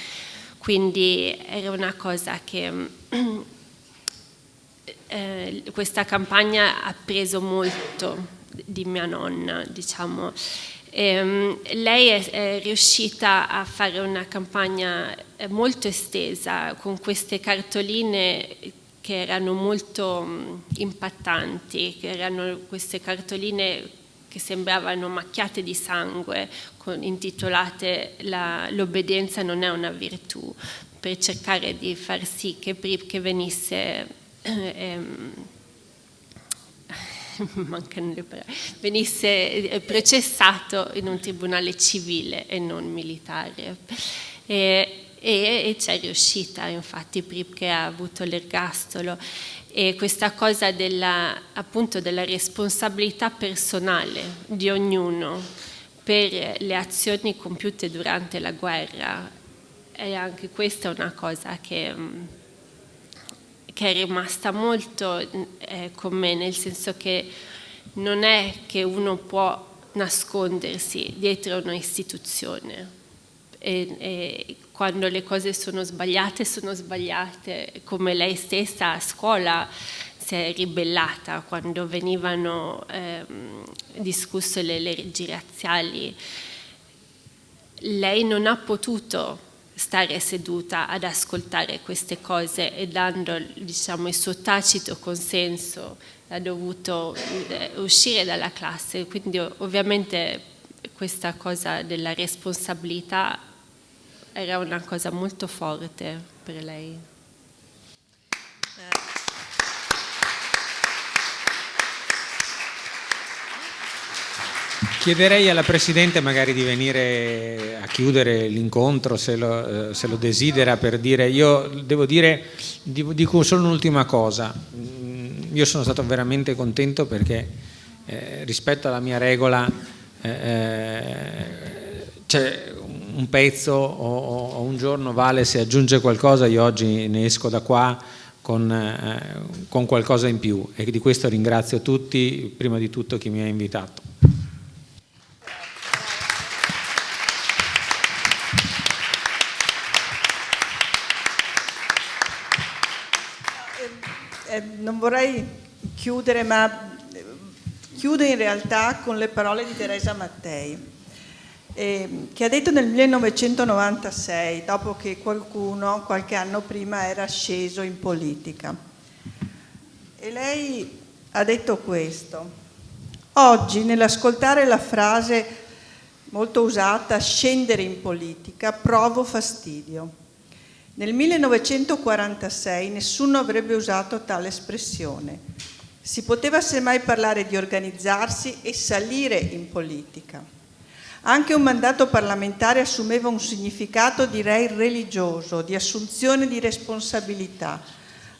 Quindi era una cosa che questa campagna ha preso molto di mia nonna, diciamo. Lei è riuscita a fare una campagna molto estesa con queste cartoline che erano molto impattanti, che erano queste cartoline che sembravano macchiate di sangue, intitolate "L'obbedienza non è una virtù", per cercare di far sì che Pripke venisse processato in un tribunale civile e non militare. E c'è riuscita, infatti Pripke ha avuto l'ergastolo, e questa cosa appunto della responsabilità personale di ognuno per le azioni compiute durante la guerra, e anche questa è una cosa che è rimasta molto con me, nel senso che non è che uno può nascondersi dietro un'istituzione. E quando le cose sono sbagliate, come lei stessa a scuola si è ribellata quando venivano discusse le leggi razziali. Lei non ha potuto stare seduta ad ascoltare queste cose, e dando, diciamo, il suo tacito consenso ha dovuto uscire dalla classe. Quindi ovviamente questa cosa della responsabilità era una cosa molto forte per lei. Chiederei alla Presidente magari di venire a chiudere l'incontro, se lo desidera, per dire, io devo dire, dico solo un'ultima cosa. Io sono stato veramente contento perché rispetto alla mia regola c'è un pezzo o un giorno vale se aggiunge qualcosa. Io oggi ne esco da qua con qualcosa in più, e di questo ringrazio tutti, prima di tutto chi mi ha invitato. Non vorrei chiudere, ma chiudo in realtà con le parole di Teresa Mattei, che ha detto nel 1996, dopo che qualcuno qualche anno prima era sceso in politica. E lei ha detto questo: oggi, nell'ascoltare la frase molto usata "scendere in politica", provo fastidio. Nel 1946 nessuno avrebbe usato tale espressione. Si poteva semmai parlare di organizzarsi e salire in politica. Anche un mandato parlamentare assumeva un significato, direi, religioso, di assunzione di responsabilità,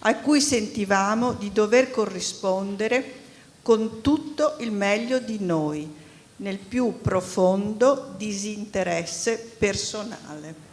a cui sentivamo di dover corrispondere con tutto il meglio di noi, nel più profondo disinteresse personale.